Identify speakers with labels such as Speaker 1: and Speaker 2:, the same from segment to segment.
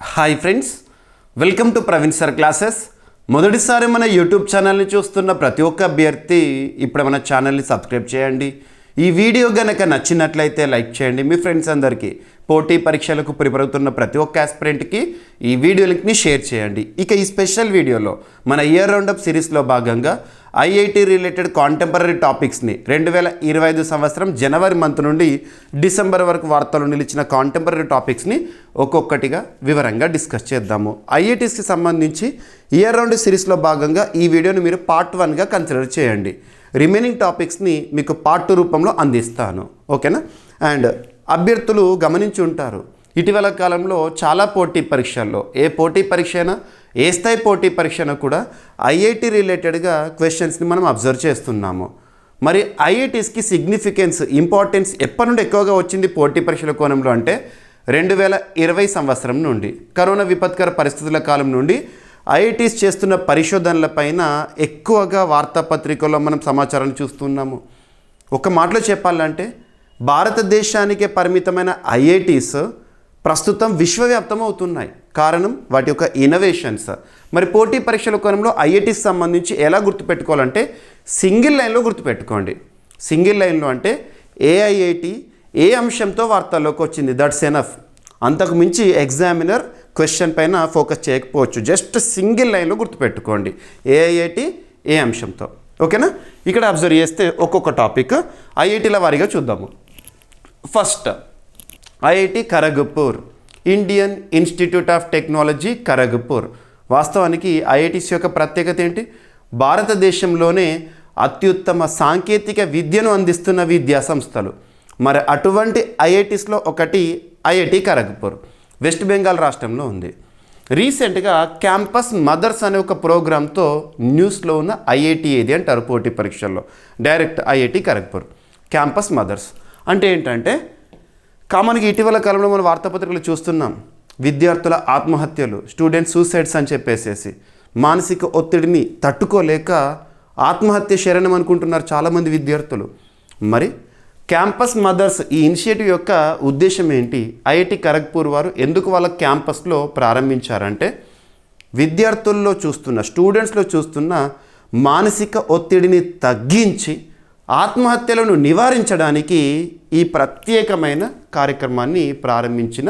Speaker 1: Hi friends, welcome to Praveen sir classes. మొదటిసారి మన YouTube ఛానల్ని చూస్తున్న ప్రతి ఒక్క అభ్యర్థి ఇప్పుడు మన ఛానల్ని సబ్స్క్రైబ్ చేయండి. ఈ వీడియో కనుక నచ్చినట్లయితే లైక్ చేయండి. మీ ఫ్రెండ్స్ అందరికీ, పోటీ పరీక్షలకు ప్రిపేర్ అవుతున్న ప్రతి ఒక్క ఆస్పిరెంట్కి ఈ వీడియో లింక్ని షేర్ చేయండి. ఇక ఈ స్పెషల్ వీడియోలో మన ఇయర్ రౌండప్ సిరీస్లో భాగంగా ఐఐటి రిలేటెడ్ కాంటెంపరీ టాపిక్స్ని 2025 సంవత్సరం జనవరి మంత్ నుండి డిసెంబర్ వరకు వార్తలు నిలిచిన కాంటెంపరీ టాపిక్స్ని ఒక్కొక్కటిగా వివరంగా డిస్కస్ చేద్దాము. ఐఐటీస్కి సంబంధించి ఇయర్ రౌండ్ సిరీస్లో భాగంగా ఈ వీడియోని మీరు పార్ట్ 1గా కన్సిడర్ చేయండి. రిమైనింగ్ టాపిక్స్ని మీకు పార్ట్ 2 రూపంలో అందిస్తాను. ఓకేనా? అండ్ అభ్యర్థులు గమనించి ఉంటారు, ఇటీవల కాలంలో చాలా పోటీ పరీక్షల్లో, ఏ పోటీ పరీక్ష అయినా, ఏ స్థాయి పోటీ పరీక్ష అయినా కూడా ఐఐటి రిలేటెడ్గా క్వశ్చన్స్ని మనం అబ్జర్వ్ చేస్తున్నాము. మరి ఐఐటీస్కి సిగ్నిఫికెన్స్, ఇంపార్టెన్స్ ఎప్పటి నుండి ఎక్కువగా వచ్చింది పోటీ పరీక్షల కోణంలో అంటే 2020 సంవత్సరం నుండి, కరోనా విపత్కర పరిస్థితుల కాలం నుండి ఐఐటీస్ చేస్తున్న పరిశోధనలపైన ఎక్కువగా వార్తాపత్రికల్లో మనం సమాచారాన్ని చూస్తున్నాము. ఒక మాటలో చెప్పాలంటే భారతదేశానికే పరిమితమైన ఐఐటీస్ ప్రస్తుతం విశ్వవ్యాప్తం అవుతున్నాయి. కారణం వాటి యొక్క ఇన్నోవేషన్స్. మరి పోటీ పరీక్షల కోణంలో ఐఐటీస్ సంబంధించి ఎలా గుర్తుపెట్టుకోవాలంటే సింగిల్ లైన్లో గుర్తుపెట్టుకోండి. సింగిల్ లైన్లో అంటే ఏ ఐఐటి ఏ అంశంతో వార్తల్లోకి వచ్చింది, దట్స్ ఎనఫ్. అంతకు మించి ఎగ్జామినర్ క్వశ్చన్ పైన ఫోకస్ చేయకపోవచ్చు. జస్ట్ సింగిల్ లైన్లో గుర్తుపెట్టుకోండి, ఏ ఐఐటి ఏ అంశంతో. ఓకేనా? ఇక్కడ అబ్జర్వ్ చేస్తే ఒక్కొక్క టాపిక్ ఐఐటీల వారీగా చూద్దాము. First, IIT Kharagpur, Indian institute of technology Kharagpur. వాస్తవానికి ఐఐటీస్ యొక్క ప్రత్యేకత ఏంటి? భారతదేశంలోనే అత్యుత్తమ సాంకేతిక విద్యను అందిస్తున్న విద్యా సంస్థలు. మరి అటువంటి ఐఐటీస్లో ఒకటి ఐఐటి ఖరగ్పూర్, వెస్ట్ బెంగాల్ రాష్ట్రంలో ఉంది. రీసెంట్గా క్యాంపస్ మదర్స్ అనే ఒక ప్రోగ్రాంతో న్యూస్లో ఉన్న ఐఐటి ఏది అంటారు పోటీ పరీక్షల్లో? Direct IIT Kharagpur. Campus mothers అంటే ఏంటంటే, కామన్గా ఇటీవల కాలంలో మనం వార్తాపత్రికలు చూస్తున్నాం, విద్యార్థుల ఆత్మహత్యలు, స్టూడెంట్ సూసైడ్స్ అని చెప్పేసేసి మానసిక ఒత్తిడిని తట్టుకోలేక ఆత్మహత్య శరణం అనుకుంటున్నారు చాలామంది విద్యార్థులు. మరి క్యాంపస్ మదర్స్ ఈ ఇనిషియేటివ్ యొక్క ఉద్దేశం ఏంటి? ఐఐటి ఖరగ్పూర్ వారు ఎందుకు వాళ్ళ క్యాంపస్లో ప్రారంభించారంటే, విద్యార్థుల్లో చూస్తున్న, స్టూడెంట్స్లో చూస్తున్న మానసిక ఒత్తిడిని తగ్గించి ఆత్మహత్యలను నివారించడానికి ఈ ప్రత్యేకమైన కార్యక్రమాన్ని ప్రారంభించిన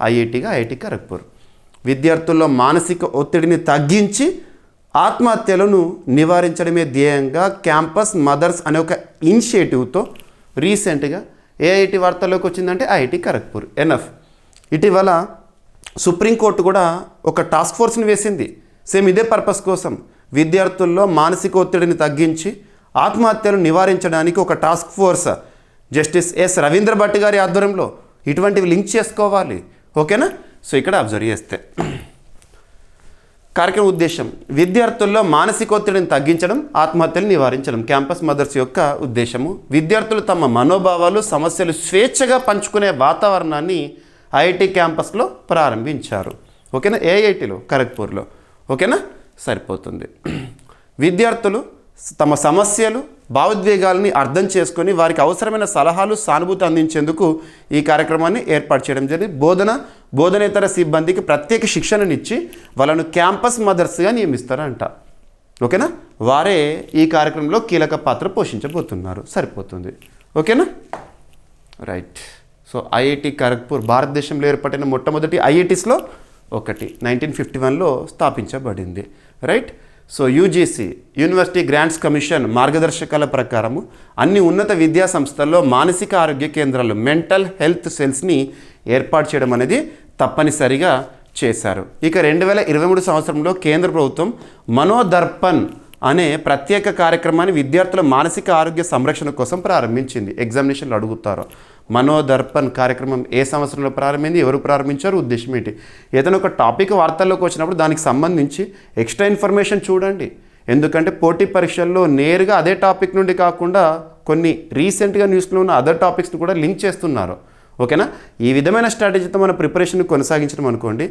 Speaker 1: ఐఐటిగా ఐఐటి ఖరగ్పూర్. విద్యార్థుల్లో మానసిక ఒత్తిడిని తగ్గించి ఆత్మహత్యలను నివారించడమే ధ్యేయంగా క్యాంపస్ మదర్స్ అనే ఒక ఇనిషియేటివ్తో రీసెంట్గా ఏ ఐఐటి వార్తల్లోకి వచ్చిందంటే ఐఐటి ఖరగ్పూర్. ఎనఫ్. ఇటీవల సుప్రీంకోర్టు కూడా ఒక టాస్క్ ఫోర్స్ని వేసింది, సేమ్ ఇదే పర్పస్ కోసం. విద్యార్థుల్లో మానసిక ఒత్తిడిని తగ్గించి ఆత్మహత్యలు నివారించడానికి ఒక task force justice S Ravindra Bhat గారి ఆధ్వర్యంలో ఇటువంటివి లింక్ చేసుకోవాలి. ఓకేనా? సో ఇక్కడ అబ్జర్వ్ చేస్తే కార్యక్రమ ఉద్దేశం విద్యార్థుల్లో మానసిక ఒత్తిడిని తగ్గించడం, ఆత్మహత్యలు నివారించడం. క్యాంపస్ మదర్స్ యొక్క ఉద్దేశము విద్యార్థులు తమ మనోభావాలు, సమస్యలు స్వేచ్ఛగా పంచుకునే వాతావరణాన్ని ఐఐటి క్యాంపస్లో ప్రారంభించారు. ఓకేనా? ఏఐటిలో ఖరగ్పూర్లో. ఓకేనా? సరిపోతుంది. విద్యార్థులు తమ సమస్యలు, భావోద్వేగాలని అర్థం చేసుకొని వారికి అవసరమైన సలహాలు, సానుభూతి అందించేందుకు ఈ కార్యక్రమాన్ని ఏర్పాటు చేయడం జరిగింది. బోధనేతర సిబ్బందికి ప్రత్యేక శిక్షణనిచ్చి వాళ్ళను క్యాంపస్ మదర్స్గా నియమిస్తారంట. ఓకేనా? వారే ఈ కార్యక్రమంలో కీలక పాత్ర పోషించబోతున్నారు. సరిపోతుంది. ఓకేనా? రైట్. సో ఐఐటి ఖరగ్పూర్ భారతదేశంలో ఏర్పడిన మొట్టమొదటి ఐఐటీస్లో ఒకటి, 1951లో స్థాపించబడింది. Right. So UGC, university grants commission మార్గదర్శకాల ప్రకారము అన్ని ఉన్నత విద్యా సంస్థల్లో మానసిక ఆరోగ్య కేంద్రాలు, మెంటల్ హెల్త్ సెల్స్ని ఏర్పాటు చేయడం అనేది తప్పనిసరిగా చేశారు. ఇక 2023 సంవత్సరంలో కేంద్ర ప్రభుత్వం మనోదర్పణ్ అనే ప్రత్యేక కార్యక్రమాన్ని విద్యార్థుల మానసిక ఆరోగ్య సంరక్షణ కోసం ప్రారంభించింది. ఎగ్జామినేషన్లు అడుగుతారు, మనోదర్పణ్ కార్యక్రమం ఏ సంవత్సరంలో ప్రారంభింది, ఎవరు ప్రారంభించారు, ఉద్దేశం ఏంటి? ఏదైనా ఒక టాపిక్ వార్తల్లోకి వచ్చినప్పుడు దానికి సంబంధించి ఎక్స్ట్రా ఇన్ఫర్మేషన్ చూడండి. ఎందుకంటే పోటీ పరీక్షల్లో నేరుగా అదే టాపిక్ నుండి కాకుండా కొన్ని రీసెంట్గా న్యూస్లో ఉన్న అదర్ టాపిక్స్ని కూడా లింక్ చేస్తున్నారు. ఓకేనా? ఈ విధమైన స్ట్రాటజీతో మన ప్రిపరేషన్ కొనసాగించడం అనుకోండి,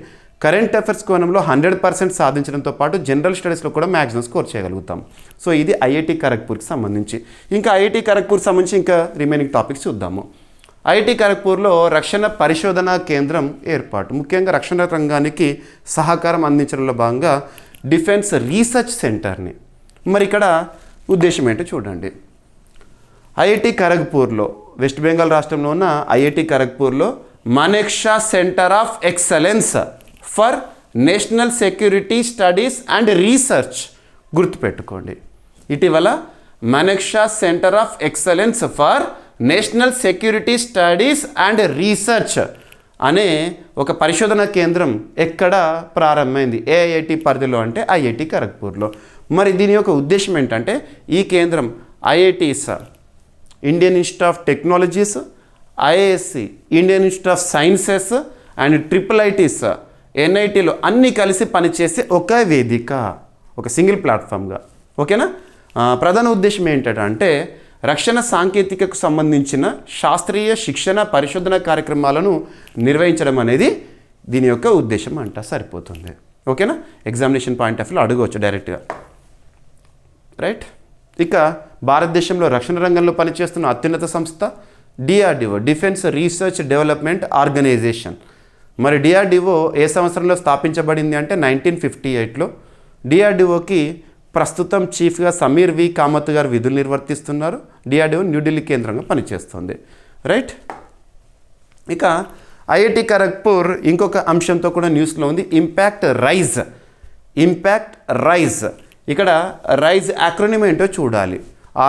Speaker 1: కరెంట్ అఫైర్స్ కోణంలో 100% సాధించడంతో పాటు జనరల్ స్టడీస్లో కూడా మ్యాక్సిమం స్కోర్ చేయగలుగుతాం. సో ఇది ఐఐటి ఖరగ్పూర్కి సంబంధించి. ఇంకా ఐఐటి ఖరగ్పూర్కి సంబంధించి ఇంకా రిమైనింగ్ టాపిక్స్ చూద్దాము. ఐఐటి ఖరగ్పూర్లో రక్షణ పరిశోధనా కేంద్రం ఏర్పాటు. ముఖ్యంగా రక్షణ రంగానికి సహకారం అందించడంలో భాగంగా డిఫెన్స్ రీసెర్చ్ సెంటర్ని. మరి ఇక్కడ ఉద్దేశం ఏంటో చూడండి. ఐఐటి ఖరగ్పూర్లో, వెస్ట్ బెంగాల్ రాష్ట్రంలో ఉన్న ఐఐటి ఖరగ్పూర్లో Manekshaw centre of excellence for national security studies and research గుర్తుపెట్టుకోండి. ఇటీవల Manekshaw centre of excellence for national security studies and research అనే ఒక పరిశోధన కేంద్రం ఎక్కడ ప్రారంభమైంది? ఏఐఐటి పరిధిలో అంటే ఐఐటి ఖరగ్పూర్లో. మరి దీని యొక్క ఉద్దేశం ఏంటంటే ఈ కేంద్రం IITs, Indian institute of technologies, IISc, Indian institute of sciences and IITs, NITలు అన్నీ కలిసి పనిచేసే ఒక వేదిక, ఒక సింగిల్ ప్లాట్ఫామ్గా. ఓకేనా? ప్రధాన ఉద్దేశం ఏంటంటే రక్షణ సాంకేతికకు సంబంధించిన శాస్త్రీయ శిక్షణ పరిశోధన కార్యక్రమాలను నిర్వహించడం అనేది దీని యొక్క ఉద్దేశం అంట. సరిపోతుంది. ఓకేనా? ఎగ్జామినేషన్ పాయింట్ ఆఫ్ వ్యూలో అడగవచ్చు డైరెక్ట్గా. రైట్. ఇక భారతదేశంలో రక్షణ రంగంలో పనిచేస్తున్న అత్యున్నత సంస్థ DRDO, defence research development organisation. మరి DRDO ఏ సంవత్సరంలో స్థాపించబడింది అంటే 1958లో. DRDOకి ప్రస్తుతం చీఫ్గా సమీర్ వి కామత్ గారు విధులు నిర్వర్తిస్తున్నారు. DRDO న్యూఢిల్లీ కేంద్రంగా పనిచేస్తుంది. రైట్. ఇక ఐఐటి ఖరగ్పూర్ ఇంకొక అంశంతో కూడా న్యూస్లో ఉంది. Impact rise. ఇక్కడ రైజ్ యాక్రోనిమ్ ఏంటో చూడాలి.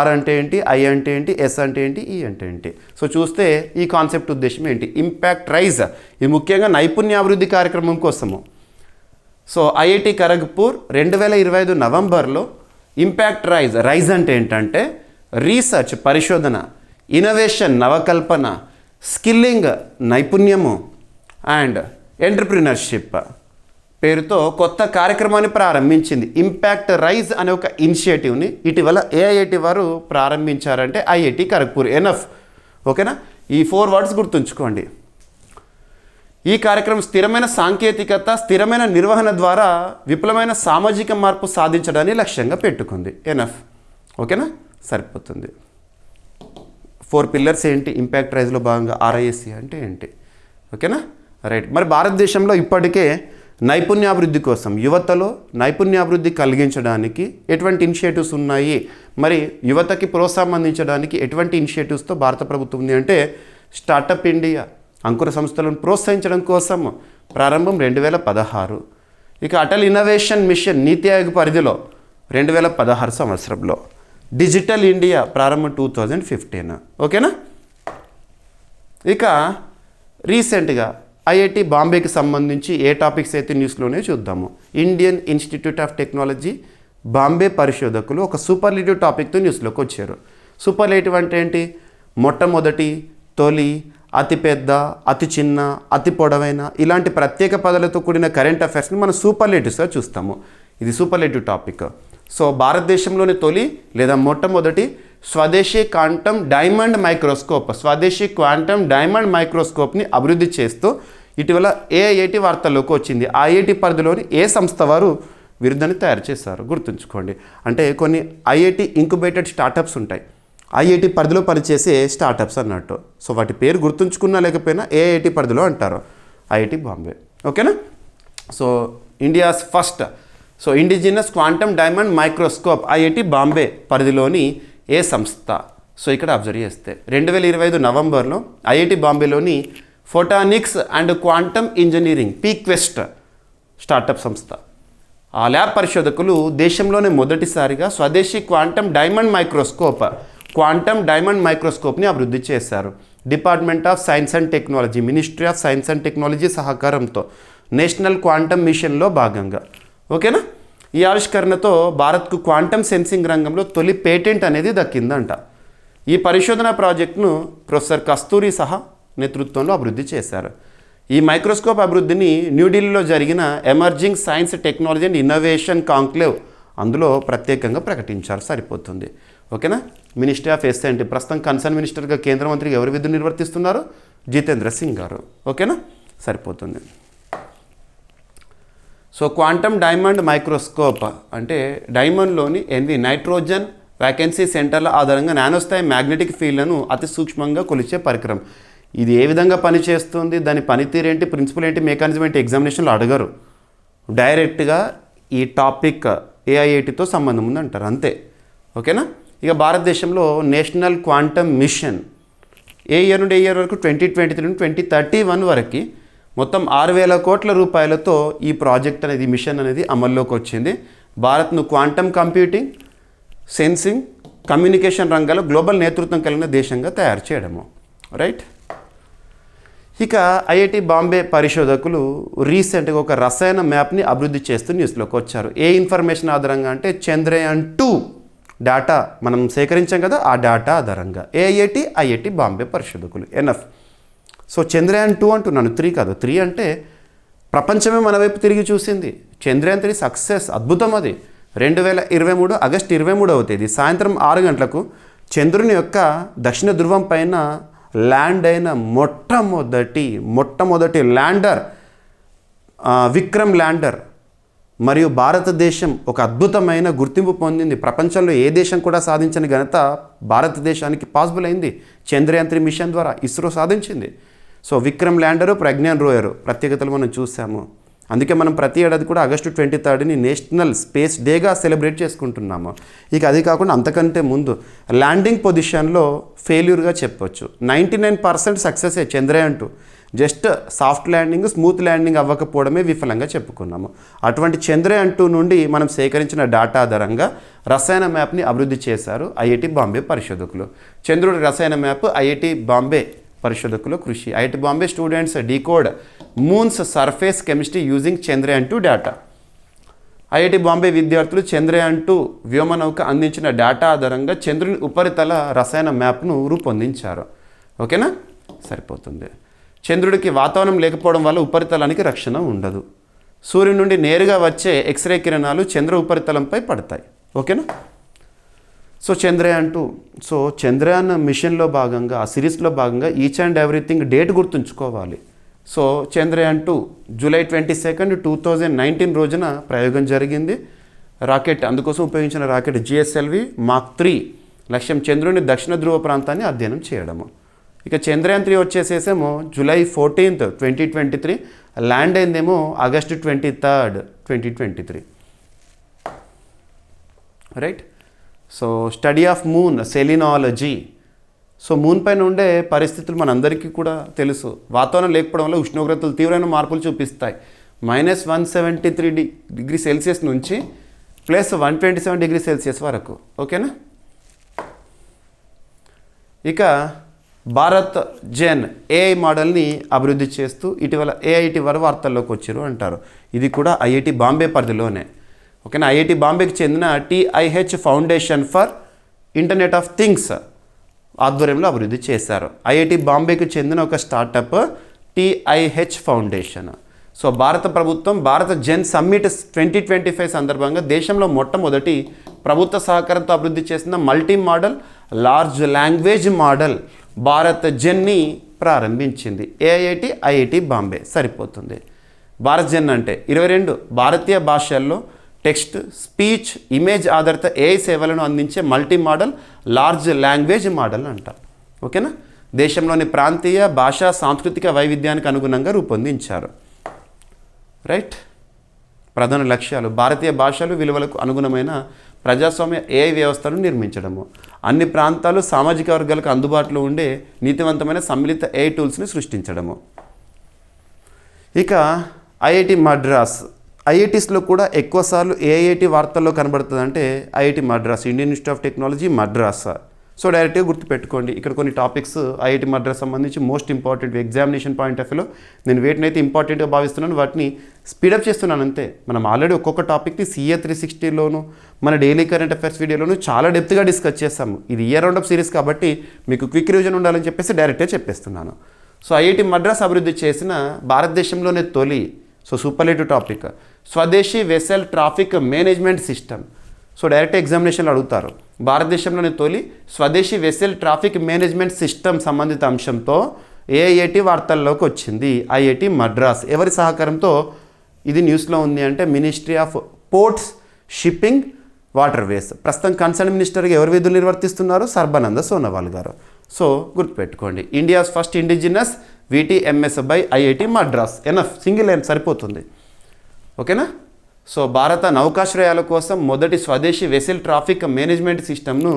Speaker 1: R అంటే ఏంటి, I అంటే ఏంటి, S అంటే ఏంటి, E అంటే ఏంటి. సో చూస్తే ఈ కాన్సెప్ట్ ఉద్దేశం ఏంటి? Impact rise. ఇది ముఖ్యంగా నైపుణ్యాభివృద్ధి కార్యక్రమం కోసము. సో ఐఐటి ఖరగ్పూర్ 2025 నవంబర్లో ఇంపాక్ట్ రైజ్ అంటే ఏంటంటే రీసెర్చ్ పరిశోధన, ఇన్నోవేషన్ నవకల్పన, స్కిల్లింగ్ నైపుణ్యము అండ్ ఎంటర్ప్రినర్షిప్ పేరుతో కొత్త కార్యక్రమాన్ని ప్రారంభించింది. ఇంపాక్ట్ రైజ్ అనే ఒక ఇనిషియేటివ్ని ఇటీవల ఏఐఐటి వారు ప్రారంభించారంటే ఐఐటి ఖరగ్పూర్. ఎనఫ్. ఓకేనా? ఈ 4 వర్డ్స్ గుర్తుంచుకోండి. ఈ కార్యక్రమం స్థిరమైన సాంకేతికత, స్థిరమైన నిర్వహణ ద్వారా విపులమైన సామాజిక మార్పు సాధించడాన్ని లక్ష్యంగా పెట్టుకుంది. ఎనఫ్. ఓకేనా? సరిపోతుంది. 4 పిల్లర్స్ ఏంటి ఇంపాక్ట్ రైజ్లో భాగంగా? RISC అంటే ఏంటి? ఓకేనా? రైట్. మరి భారతదేశంలో ఇప్పటికే నైపుణ్యాభివృద్ధి కోసం, యువతలో నైపుణ్యాభివృద్ధి కలిగించడానికి ఎటువంటి ఇనిషియేటివ్స్ ఉన్నాయి, మరి యువతకి ప్రోత్సాహం అందించడానికి ఎటువంటి ఇనిషియేటివ్స్తో భారత ప్రభుత్వం ఉంది అంటే స్టార్టప్ ఇండియా, అంకుర సంస్థలను ప్రోత్సహించడం కోసం ప్రారంభం 2016. ఇక అటల్ ఇన్నోవేషన్ మిషన్ నీతి ఆయోగ్ పరిధిలో 2016 సంవత్సరంలో. డిజిటల్ ఇండియా ప్రారంభం 2015. ఓకేనా? ఇక రీసెంట్గా ఐఐటి బాంబేకి సంబంధించి ఏ టాపిక్స్ అయితే న్యూస్లోనే చూద్దాము. Indian institute of technology Bombay పరిశోధకులు ఒక సూపర్లేటివ్ టాపిక్తో న్యూస్లోకి వచ్చారు. సూపర్లేటివ్ అంటే ఏంటి? మొట్టమొదటి, తొలి, అతిపెద్ద, అతి చిన్న, అతి పొడవైన ఇలాంటి ప్రత్యేక పదాలతో కూడిన కరెంట్ అఫైర్స్ని మనం సూపర్లేటివ్స్గా చూస్తాము. ఇది సూపర్లేటివ్ టాపిక్. సో భారతదేశంలోని తొలి లేదా మొట్టమొదటి స్వదేశీ క్వాంటమ్ డైమండ్ మైక్రోస్కోప్ని అభివృద్ధి చేస్తూ ఇటీవల ఏఐఐటి వార్తల్లోకి వచ్చింది. ఐఐటి పరిధిలోని ఏ సంస్థ వారు విరుద్ధని తయారు చేశారు గుర్తుంచుకోండి. అంటే కొన్ని ఐఐటి ఇంక్యుబేటెడ్ స్టార్టప్స్ ఉంటాయి, ఐఐటి పరిధిలో పనిచేసే స్టార్టప్స్ అన్నట్టు. సో వాటి పేరు గుర్తుంచుకున్నా లేకపోయినా ఏఐటి పరిధిలో అంటారు. ఐఐటి బాంబే. ఓకేనా? So India's first indigenous quantum diamond microscope IIT Bombay పరిధిలోని ఏ సంస్థ? సో ఇక్కడ అబ్జర్వ్ చేస్తే 2025 నవంబర్లో ఐఐటి బాంబేలోని photonics and quantum engineering PQuest startup సంస్థ, ఆ ల్యాబ్ పరిశోధకులు దేశంలోనే మొదటిసారిగా స్వదేశీ క్వాంటమ్ డైమండ్ మైక్రోస్కోప్ని అభివృద్ధి చేశారు. Department of science and technology, ministry of science and technology సహకారంతో నేషనల్ క్వాంటమ్ మిషన్లో భాగంగా. ఓకేనా? ఈ ఆవిష్కరణతో భారత్కు క్వాంటమ్ సెన్సింగ్ రంగంలో తొలి పేటెంట్ అనేది దక్కిందంట. ఈ పరిశోధన ప్రాజెక్టును ప్రొఫెసర్ కస్తూరి సహా నేతృత్వంలో అభివృద్ధి చేశారు. ఈ మైక్రోస్కోప్ అభివృద్ధిని న్యూఢిల్లీలో జరిగిన emerging science technology and innovation conclave అందులో ప్రత్యేకంగా ప్రకటించారు. సరిపోతుంది. ఓకేనా? మినిస్ట్రీ ఆఫ్ ఎస్ఎన్టీ ప్రస్తుతం కన్సర్న్ మినిస్టర్గా కేంద్ర మంత్రికి ఎవరు విధులు నిర్వర్తిస్తున్నారు? జితేంద్ర సింగ్ గారు. ఓకేనా? సరిపోతుంది. సో క్వాంటమ్ డైమండ్ మైక్రోస్కోప్ అంటే డైమండ్లోని నైట్రోజన్ వ్యాకెన్సీ సెంటర్ల ఆధారంగా నానోస్థాయి మ్యాగ్నెటిక్ ఫీల్డ్లను అతి సూక్ష్మంగా కొలిచే పరికరం. ఇది ఏ విధంగా పనిచేస్తుంది, దాని పనితీరు ఏంటి, ప్రిన్సిపల్ ఏంటి, మెకానిజం ఏంటి ఎగ్జామినేషన్లో అడగరు. డైరెక్ట్గా ఈ టాపిక్ ఏఐఐటితో సంబంధం ఉంది అంటారు అంతే. ఓకేనా. ఇక భారతదేశంలో నేషనల్ క్వాంటమ్ మిషన్ ఏ ఇయర్ నుండి ఏ ఇయర్ వరకు 2023 నుండి 2031 వరకు మొత్తం 6,000 కోట్ల రూపాయలతో ఈ ప్రాజెక్ట్ అనేది, మిషన్ అనేది అమల్లోకి వచ్చింది. భారత్ను క్వాంటమ్ కంప్యూటింగ్, సెన్సింగ్, కమ్యూనికేషన్ రంగాల్లో గ్లోబల్ నేతృత్వం కలిగిన దేశంగా తయారు చేయడము. రైట్. ఇక ఐఐటి బాంబే పరిశోధకులు రీసెంట్గా ఒక రసాయన మ్యాప్ని అభివృద్ధి చేస్తూ న్యూస్లోకి వచ్చారు. ఏ ఇన్ఫర్మేషన్ ఆధారంగా అంటే చంద్రయాన్-2 డేటా మనం సేకరించాం కదా, ఆ డేటా ఆధారంగా ఐఐటి బాంబే పరిశోధకులు ఎన్ఎఫ్. సో చంద్రయాన్-2 అంటున్నాను, 3 కాదు. 3 అంటే ప్రపంచమే మన వైపు తిరిగి చూసింది. చంద్రయాన్-3 సక్సెస్, అద్భుతం. అది 2023 ఆగస్టు 23వ తేదీ సాయంత్రం 6 గంటలకు చంద్రుని యొక్క దక్షిణ ధృవం పైన ల్యాండ్ అయిన మొట్టమొదటి ల్యాండర్ విక్రమ్ ల్యాండర్. మరియు భారతదేశం ఒక అద్భుతమైన గుర్తింపు పొందింది. ప్రపంచంలో ఏ దేశం కూడా సాధించని ఘనత భారతదేశానికి పాసిబుల్ అయింది చంద్రయాన్-3 మిషన్ ద్వారా. ఇస్రో సాధించింది. సో విక్రమ్ ల్యాండరు, ప్రజ్ఞాన్ రోయరు ప్రత్యేకతలు మనం చూసాము. అందుకే మనం ప్రతి ఏడాది కూడా ఆగస్టు 23ని నేషనల్ స్పేస్ డేగా సెలబ్రేట్ చేసుకుంటున్నాము. ఇక అది కాకుండా అంతకంటే ముందు ల్యాండింగ్ పొజిషన్లో ఫెయిల్యూర్గా చెప్పొచ్చు. 99% success Chandrayaan. Just soft landing, smooth landing అవ్వకపోవడమే విఫలంగా చెప్పుకున్నాము. అటువంటి చంద్రయాన్-2 నుండి మనం సేకరించిన డేటా ఆధారంగా రసాయన మ్యాప్ని అభివృద్ధి చేశారు ఐఐటి బాంబే పరిశోధకులు. చంద్రుడి రసాయన మ్యాప్ ఐఐటి బాంబే పరిశోధకుల కృషి. IIT Bombay students decode moon's surface chemistry using Chandrayaan data. IIT Bombay విద్యార్థులు చంద్రయాన్-2 వ్యోమనౌక అందించిన డేటా ఆధారంగా చంద్రుని ఉపరితల రసాయన మ్యాప్ను రూపొందించారు. ఓకేనా, సరిపోతుంది. చంద్రుడికి వాతావరణం లేకపోవడం వల్ల ఉపరితలానికి రక్షణ ఉండదు. సూర్యుడి నుండి నేరుగా వచ్చే ఎక్స్రే కిరణాలు చంద్ర ఉపరితలంపై పడతాయి. ఓకేనా. సో చంద్రయాన్-2, సో చంద్రయాన్ మిషన్లో భాగంగా, ఆ సిరీస్లో భాగంగా ఈచ్ అండ్ ఎవ్రీథింగ్ డేట్ గుర్తుంచుకోవాలి. సో చంద్రయాన్-2 జూలై 22, 2019 రోజున ప్రయోగం జరిగింది. రాకెట్, అందుకోసం ఉపయోగించిన రాకెట్ GSLV Mark 3. లక్ష్యం చంద్రుని దక్షిణ ధ్రువ ప్రాంతాన్ని అధ్యయనం చేయడము. ఇక చంద్రయాన్-3 వచ్చేసేసేమో జూలై 14, 2023, ల్యాండ్ అయిందేమో August 23, 2023. Right. So study of moon selenology. So moon పైన ఉండే పరిస్థితులు మనందరికీ కూడా తెలుసు. వాతావరణం లేకపోవడం వల్ల ఉష్ణోగ్రతలు తీవ్రమైన మార్పులు చూపిస్తాయి. -173 డిగ్రీ సెల్సియస్ నుంచి +127 డిగ్రీ సెల్సియస్ వరకు. ఓకేనా. ఇక భారత్ జెన్ ఏఐ మోడల్ని అభివృద్ధి చేస్తూ ఇటీవల ఏఐటి వారు వార్తల్లోకి వచ్చారు అంటారు. ఇది కూడా ఐఐటి బాంబే పరిధిలోనే. ఓకేనా. ఐఐటి బాంబేకి చెందిన TIH foundation for internet of things ఆధ్వర్యంలో అభివృద్ధి చేశారు. ఐఐటి బాంబేకి చెందిన ఒక స్టార్టప్ TIH ఫౌండేషన్. సో భారత ప్రభుత్వం భారత జెన్ సమ్మిట్ 2025 సందర్భంగా దేశంలో మొట్టమొదటి ప్రభుత్వ సహకారంతో అభివృద్ధి చేసిన multi modal large language model Bharat జెన్ని ప్రారంభించింది ఐఐటి బాంబే. సరిపోతుంది. భారత్ జెన్ అంటే 22 భారతీయ భాషల్లో టెక్స్ట్, స్పీచ్, ఇమేజ్ ఆధారిత ఏఐ సేవలను అందించే multi modal large language model అంటారు. ఓకేనా. దేశంలోని ప్రాంతీయ భాషా సాంస్కృతిక వైవిధ్యానికి అనుగుణంగా రూపొందించారు. రైట్. ప్రధాన లక్ష్యాలు: భారతీయ భాషలు విలువలకు అనుగుణమైన ప్రజాస్వామ్య ఏఐ వ్యవస్థను నిర్మించడము, అన్ని ప్రాంతాలు సామాజిక వర్గాలకు అందుబాటులో ఉండే నీతివంతమైన సమ్మిళిత ఏఐ టూల్స్ని సృష్టించడము. ఇక ఐఐటి మద్రాస్. ఐఐటీస్లో కూడా ఎక్కువసార్లు ఏఐఐటి వార్తల్లో కనబడుతుంది అంటే IIT Madras, Indian institute of technology Madras. So డైరెక్ట్గా గుర్తుపెట్టుకోండి. ఇక్కడ కొన్ని టాపిక్స్ ఐఐటి మద్రాస్ సంబంధించి most important examination point of వ్యూలో నేను వేటినైతే ఇంపార్టెంట్గా భావిస్తున్నాను వాటిని స్పీడప్ చేస్తున్నాను అంతే. మనం ఆల్రెడీ ఒక్కొక్క టాపిక్ని CA 360లోను మన డైలీ కరెంట్ అఫైర్స్ వీడియోలోను చాలా డెప్త్గా డిస్కస్ చేస్తాము. ఇది ఇయర్ రౌండ్ ఆఫ్ సిరీస్ కాబట్టి మీకు క్విక్ రివిజన్ ఉండాలని చెప్పేసి డైరెక్ట్గా చెప్పేస్తున్నాను. సో ఐఐటి మద్రాస్ అభివృద్ధి చేసిన భారతదేశంలోనే తొలి, సో సూపర్లేటివ్ టాపిక్, స్వదేశీ vessel traffic management system. So direct ఎగ్జామినేషన్లో అడుగుతారు. భారతదేశంలోని తొలి స్వదేశీ వెసెల్ ట్రాఫిక్ మేనేజ్మెంట్ సిస్టమ్ సంబంధిత అంశంతో ఏఐఐటి వార్తల్లోకి వచ్చింది ఐఐటి మద్రాస్. ఎవరి సహకారంతో ఇది న్యూస్లో ఉంది అంటే ministry of ports, shipping, waterways. ప్రస్తుతం కన్సర్న్ మినిస్టర్గా ఎవరు విధులు నిర్వర్తిస్తున్నారు? సర్బానంద సోనోవాల్ గారు. సో గుర్తుపెట్టుకోండి, India's first indigenous VTMS by IIT Madras. Enough, single line సరిపోతుంది. ఓకేనా. సో భారత నౌకాశ్రయాల కోసం మొదటి స్వదేశీ వెసెల్ ట్రాఫిక్ మేనేజ్మెంట్ సిస్టమ్ను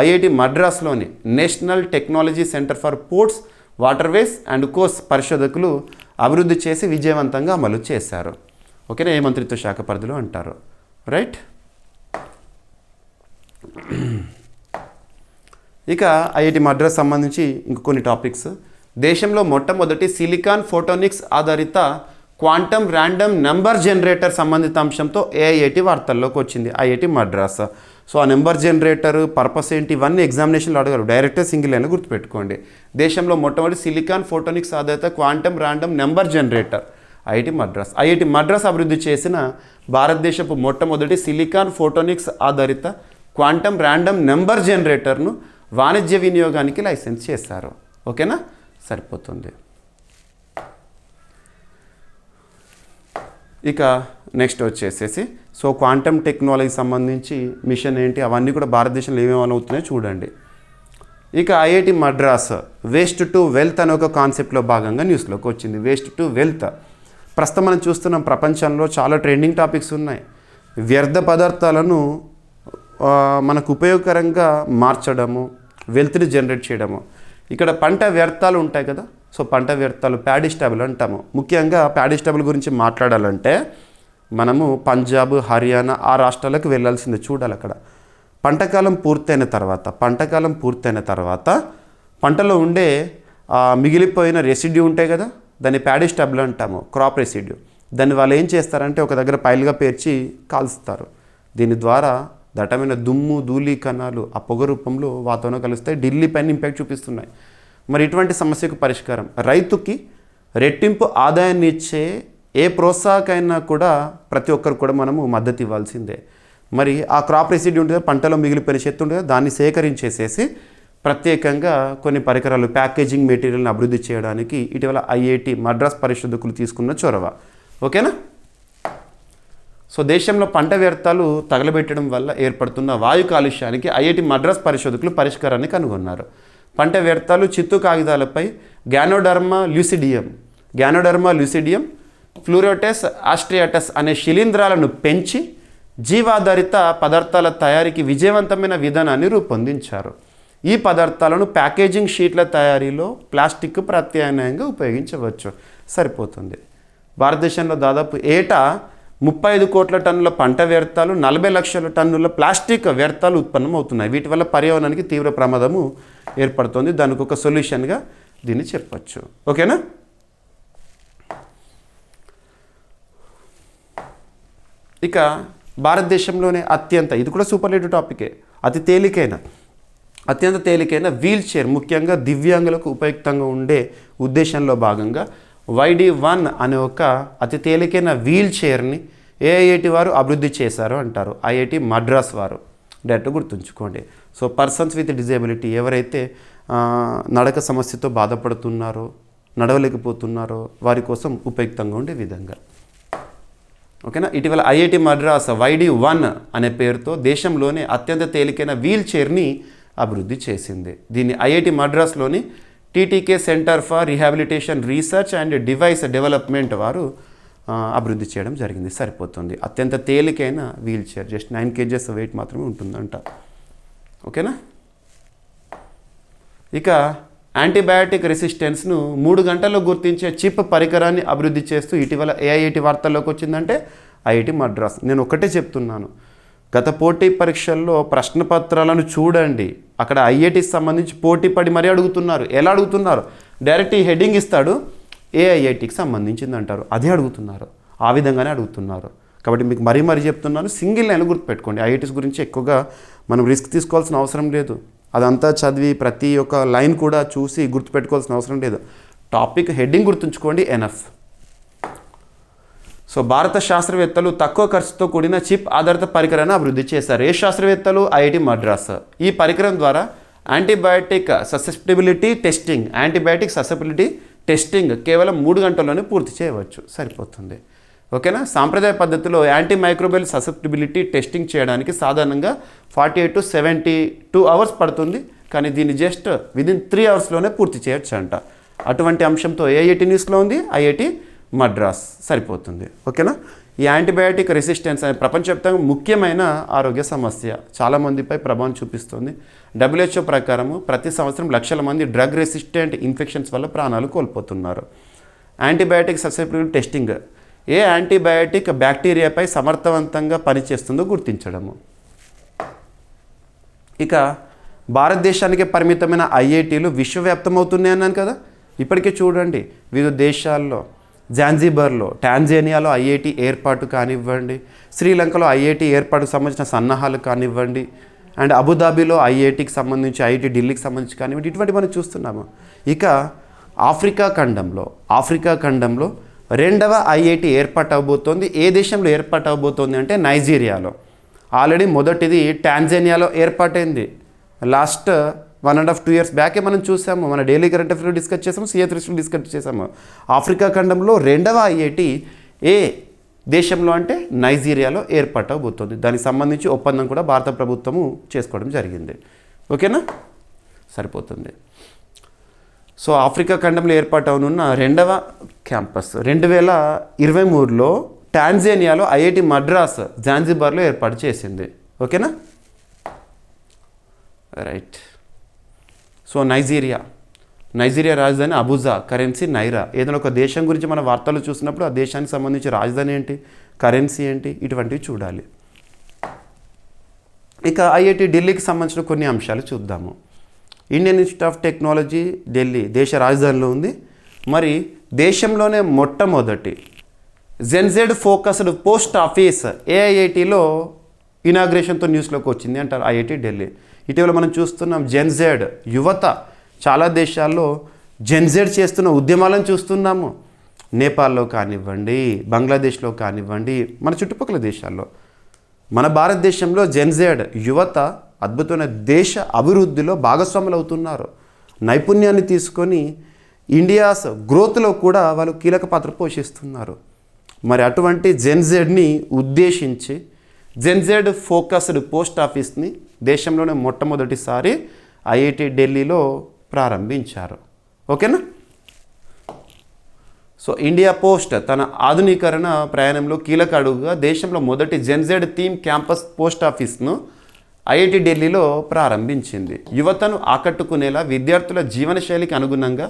Speaker 1: IIT మద్రాస్లోని national technology centre for ports, waterways and coast పరిశోధకులు అభివృద్ధి చేసి విజయవంతంగా అమలు చేశారు. ఓకేనా, ఏ మంత్రిత్వ శాఖ పరిధిలో అంటారు. రైట్. ఇక IIT మద్రాస్ సంబంధించి ఇంక కొన్ని టాపిక్స్. దేశంలో మొట్టమొదటి సిలికాన్ ఫోటోనిక్స్ ఆధారిత క్వాంటమ్ ర్యాండమ్ నెంబర్ జనరేటర్ సంబంధిత అంశంతో AIIT వార్తల్లోకి వచ్చింది, IIT మద్రాస్. సో ఆ నెంబర్ జనరేటర్ పర్పస్ ఏంటి, ఇవన్నీ ఎగ్జామినేషన్లో అడగారు. డైరెక్ట్గా సింగిల్ లైన్లో గుర్తుపెట్టుకోండి. దేశంలో మొట్టమొదటి సిలికాన్ ఫోటోనిక్స్ ఆధారిత quantum random number generator IIT Madras. IIT Madras అభివృద్ధి చేసిన భారతదేశపు మొట్టమొదటి సిలికాన్ ఫోటోనిక్స్ ఆధారిత క్వాంటమ్ ర్యాండమ్ నెంబర్ జనరేటర్ను వాణిజ్య వినియోగానికి లైసెన్స్ చేశారు. ఓకేనా, సరిపోతుంది. ఇక నెక్స్ట్ వచ్చేసేసి సో క్వాంటమ్ టెక్నాలజీ సంబంధించి మిషన్ ఏంటి, అవన్నీ కూడా భారతదేశంలో ఏమేమి అవుతున్నాయో చూడండి. ఇక IIT Madras waste to wealth అనే ఒక కాన్సెప్ట్లో భాగంగా న్యూస్లోకి వచ్చింది. వేస్ట్ టు వెల్త్ ప్రస్తుతం మనం చూస్తున్నాం, ప్రపంచంలో చాలా ట్రెండింగ్ టాపిక్స్ ఉన్నాయి. వ్యర్థ పదార్థాలను మనకు ఉపయోగకరంగా మార్చడము, వెల్త్ని జనరేట్ చేయడము. ఇక్కడ పంట వ్యర్థాలు ఉంటాయి కదా, సో పంట వ్యర్థాలు ప్యాడీ స్టాబుల్ అంటాము. ముఖ్యంగా ప్యాడీ స్టాబుల్ గురించి మాట్లాడాలంటే మనము పంజాబ్, హర్యానా ఆ రాష్ట్రాలకు వెళ్ళాల్సిందే. చూడాలి అక్కడ పంటకాలం పూర్తయిన తర్వాత పంటలో ఉండే మిగిలిపోయిన రెసిడ్యూ ఉంటాయి కదా, దాన్ని ప్యాడీ స్టాబుల్ అంటాము, క్రాప్ రెసిడ్యూ. దాన్ని వాళ్ళు ఏం చేస్తారంటే ఒక దగ్గర పైలుగా పేర్చి కాల్స్తారు. దీని ద్వారా దట్టమైన దుమ్ము, ధూళి కణాలు ఆ పొగ రూపంలో వాతావరణం కలుస్తాయి, ఢిల్లీ పైన ఇంపాక్ట్ చూపిస్తున్నాయి. మరి ఇటువంటి సమస్యకు పరిష్కారం, రైతుకి రెట్టింపు ఆదాయాన్ని ఇచ్చే ఏ ప్రోత్సాహకైనా కూడా ప్రతి ఒక్కరు కూడా మనము మద్దతు ఇవ్వాల్సిందే. మరి ఆ క్రాప్ రెసిడ్యూ ఉంటుంది, పంటలో మిగిలిపోయిన చెత్త ఉంటుంది, దాన్ని సేకరించేసేసి ప్రత్యేకంగా కొన్ని పరికరాలు, ప్యాకేజింగ్ మెటీరియల్ని అభివృద్ధి చేయడానికి ఇటీవల IIT మద్రాస్ పరిశోధకులు తీసుకున్న చొరవ. ఓకేనా. సో దేశంలో పంట వ్యర్థాలు తగలబెట్టడం వల్ల ఏర్పడుతున్న వాయు కాలుష్యానికి IIT మద్రాస్ పరిశోధకులు పరిష్కారాన్ని కనుగొన్నారు. పంట వ్యర్థాలు, చిత్తు కాగితాలపై గ్యానోడర్మా ల్యూసిడియం, ఫ్లూరోటెస్ ఆస్ట్రియాటస్ అనే శిలీంధ్రాలను పెంచి జీవాధారిత పదార్థాల తయారీకి విజయవంతమైన విధానాన్ని రూపొందించారు. ఈ పదార్థాలను ప్యాకేజింగ్ షీట్ల తయారీలో ప్లాస్టిక్ ప్రత్యామ్నాయంగా ఉపయోగించవచ్చు. సరిపోతుంది. భారతదేశంలో దాదాపు ఏటా 35 కోట్ల టన్నుల పంట వ్యర్థాలు, 40 లక్షల టన్నుల ప్లాస్టిక్ వ్యర్థాలు ఉత్పన్నం అవుతున్నాయి. వీటి వల్ల పర్యావరణానికి తీవ్ర ప్రమాదము ఏర్పడుతుంది. దానికి ఒక సొల్యూషన్గా దీన్ని చెప్పచ్చు. ఓకేనా. ఇక భారతదేశంలోనే ఇది కూడా సూపర్లేటివ్ టాపికే, అత్యంత తేలికైన వీల్ చైర్, ముఖ్యంగా దివ్యాంగులకు ఉపయుక్తంగా ఉండే ఉద్దేశంలో భాగంగా YD1 అనే ఒక అతి తేలికైన వీల్ చైర్ని AIIT వారు అభివృద్ధి చేశారు అంటారు, IIT మద్రాస్ వారు. డైరెక్ట్ గుర్తుంచుకోండి. సో పర్సన్స్ విత్ డిజేబిలిటీ, ఎవరైతే నడక సమస్యతో బాధపడుతున్నారో, నడవలేకపోతున్నారో వారి కోసం ఉపయుక్తంగా ఉండే విధంగా. ఓకేనా. ఇటీవల IIT మద్రాస్ YD1 అనే పేరుతో దేశంలోనే అత్యంత తేలికైన వీల్ చైర్ని అభివృద్ధి చేసింది. దీన్ని IIT మద్రాస్లోని TTK centre for rehabilitation research and device development వారు అభివృద్ధి చేయడం జరిగింది. సరిపోతుంది. అత్యంత తేలికైన wheel chair, just 9 kgs weight మాత్రమే ఉంటుందంట. ఓకేనా. ఇక యాంటీబయాటిక్ రెసిస్టెన్స్ను 3 గంటల్లో గుర్తించే చిప్ పరికరాన్ని అభివృద్ధి చేస్తూ ఇటీవల AIIT వార్తల్లోకి వచ్చిందంటే IIT మద్రాస్. నేను ఒకటే చెప్తున్నాను, గత పోటీ పరీక్షల్లో ప్రశ్నపత్రాలను చూడండి. అక్కడ IITకి సంబంధించి పోటీ పడి మరీ అడుగుతున్నారు. ఎలా అడుగుతున్నారు, డైరెక్ట్ ఈ హెడ్డింగ్ ఇస్తాడు, AIITకి సంబంధించింది అంటారు, అదే అడుగుతున్నారు, ఆ విధంగానే అడుగుతున్నారు. కాబట్టి మీకు మరీ చెప్తున్నాను, సింగిల్ లైన్ గుర్తుపెట్టుకోండి. IITs గురించి ఎక్కువగా మనం రిస్క్ తీసుకోవాల్సిన అవసరం లేదు. అదంతా చదివి ప్రతి ఒక్క లైన్ కూడా చూసి గుర్తుపెట్టుకోవాల్సిన అవసరం లేదు. టాపిక్ హెడ్డింగ్ గుర్తుంచుకోండి, ఎనఫ్. సో భారత శాస్త్రవేత్తలు తక్కువ ఖర్చుతో కూడిన చిప్ ఆధారిత పరికరాన్ని అభివృద్ధి చేశారు. ఏ శాస్త్రవేత్తలు? IIT మద్రాస్. ఈ పరికరం ద్వారా యాంటీబయాటిక్ ససెప్టిబిలిటీ టెస్టింగ్ కేవలం 3 గంటల్లోనే పూర్తి చేయవచ్చు. సరిపోతుంది. ఓకేనా. సాంప్రదాయ పద్ధతిలో యాంటీ మైక్రోబియల్ ససెప్టిబిలిటీ టెస్టింగ్ చేయడానికి సాధారణంగా 48 to 72 అవర్స్ పడుతుంది. కానీ దీన్ని జస్ట్ విదిన్ 3 అవర్స్లోనే పూర్తి చేయొచ్చు అంట. అటువంటి అంశంతో ఐఐటి న్యూస్లో ఉంది, ఐఐటి మద్రాస్ సరిపోతుంది. ఓకేనా. ఈ యాంటీబయాటిక్ రెసిస్టెన్స్ అనే ప్రపంచవ్యాప్తంగా ముఖ్యమైన ఆరోగ్య సమస్య చాలామందిపై ప్రభావం చూపిస్తుంది. WHO ప్రకారము ప్రతి సంవత్సరం లక్షల మంది డ్రగ్ రెసిస్టెంట్ ఇన్ఫెక్షన్స్ వల్ల ప్రాణాలు కోల్పోతున్నారు. యాంటీబయాటిక్ ససెప్టిబిలిటీ టెస్టింగ్, ఏ యాంటీబయాటిక్ బ్యాక్టీరియాపై సమర్థవంతంగా పనిచేస్తుందో గుర్తించడము. ఇక భారతదేశానికి పరిమితమైన ఐఐటీలు విశ్వవ్యాప్తమవుతున్నాయి అన్నాను కదా. ఇప్పటికే చూడండి, వివిధ దేశాల్లో జాంజిబార్లో, టాంజానియాలో ఐఐటి ఏర్పాటు కానివ్వండి, శ్రీలంకలో ఐఐటి ఏర్పాటుకు సంబంధించిన సన్నాహాలు కానివ్వండి, అండ్ అబుదాబిలో ఐఐటికి సంబంధించి, ఐఐటి ఢిల్లీకి సంబంధించి కానివ్వండి, ఇటువంటి మనం చూస్తున్నాము. ఇక ఆఫ్రికా ఖండంలో రెండవ ఐఐటి ఏర్పాటు అవబోతోంది. ఏ దేశంలో ఏర్పాటు అవబోతోంది అంటే నైజీరియాలో. ఆల్రెడీ మొదటిది టాంజానియాలో ఏర్పాటైంది. లాస్ట్ 1.5-2 years బ్యాకే మనం చూసాము. మన డైలీ కరెంట్ అఫైర్స్ డిస్కస్ చేసాము, CA3 డిస్కస్ చేసాము. ఆఫ్రికా ఖండంలో రెండవ ఐఐటి ఏ దేశంలో అంటే నైజీరియాలో ఏర్పాటు అవబోతోంది. దానికి సంబంధించి ఒప్పందం కూడా భారత ప్రభుత్వము చేసుకోవడం జరిగింది. ఓకేనా, సరిపోతుంది. సో ఆఫ్రికా ఖండంలో ఏర్పాటు అవనున్న రెండవ క్యాంపస్ 2023లో టాంజానియాలో ఐఐటి మద్రాస్ జాంజిబార్లో ఏర్పాటు చేసింది. ఓకేనా, రైట్. సో నైజీరియా రాజధాని అబుజా, కరెన్సీ నైరా. ఏదైనా ఒక దేశం గురించి మన వార్తలు చూసినప్పుడు ఆ దేశానికి సంబంధించి రాజధాని ఏంటి, కరెన్సీ ఏంటి, ఇటువంటివి చూడాలి. ఇక ఐఐటి ఢిల్లీకి సంబంధించిన కొన్ని అంశాలు చూద్దాము. Indian institute of technology Delhi దేశ రాజధానిలో ఉంది. మరి దేశంలోనే మొట్టమొదటి జెన్జెడ్ ఫోకస్డ్ పోస్ట్ ఆఫీస్ ఏఐఐటిలో ఇనాగ్రేషన్తో న్యూస్లోకి వచ్చింది అంటారు ఐఐటి ఢిల్లీ. ఇటీవల మనం చూస్తున్నాం జెన్జెడ్ యువత చాలా దేశాల్లో జెన్జెడ్ చేస్తున్న ఉద్యమాలను చూస్తున్నాము. నేపాల్లో కానివ్వండి, బంగ్లాదేశ్లో కానివ్వండి, మన చుట్టుపక్కల దేశాల్లో. మన భారతదేశంలో జెన్జెడ్ యువత అద్భుతమైన దేశ అభివృద్ధిలో భాగస్వాములు అవుతున్నారు. నైపుణ్యాన్ని తీసుకొని ఇండియాస్ గ్రోత్లో కూడా వాళ్ళు కీలక పాత్ర పోషిస్తున్నారు. మరి అటువంటి జెన్జెడ్ని ఉద్దేశించి జెన్జెడ్ ఫోకస్డ్ పోస్ట్ ఆఫీస్ని దేశంలోనే మొట్టమొదటిసారి ఐఐటి ఢిల్లీలో ప్రారంభించారు. ఓకేనా. సో ఇండియా పోస్ట్ తన ఆధునీకరణ ప్రయాణంలో కీలక అడుగుగా దేశంలో మొదటి జెన్జెడ్ థీమ్ క్యాంపస్ పోస్ట్ ఆఫీస్ను ఐఐటి ఢిల్లీలో ప్రారంభించింది. యువతను ఆకట్టుకునేలా విద్యార్థుల జీవనశైలికి అనుగుణంగా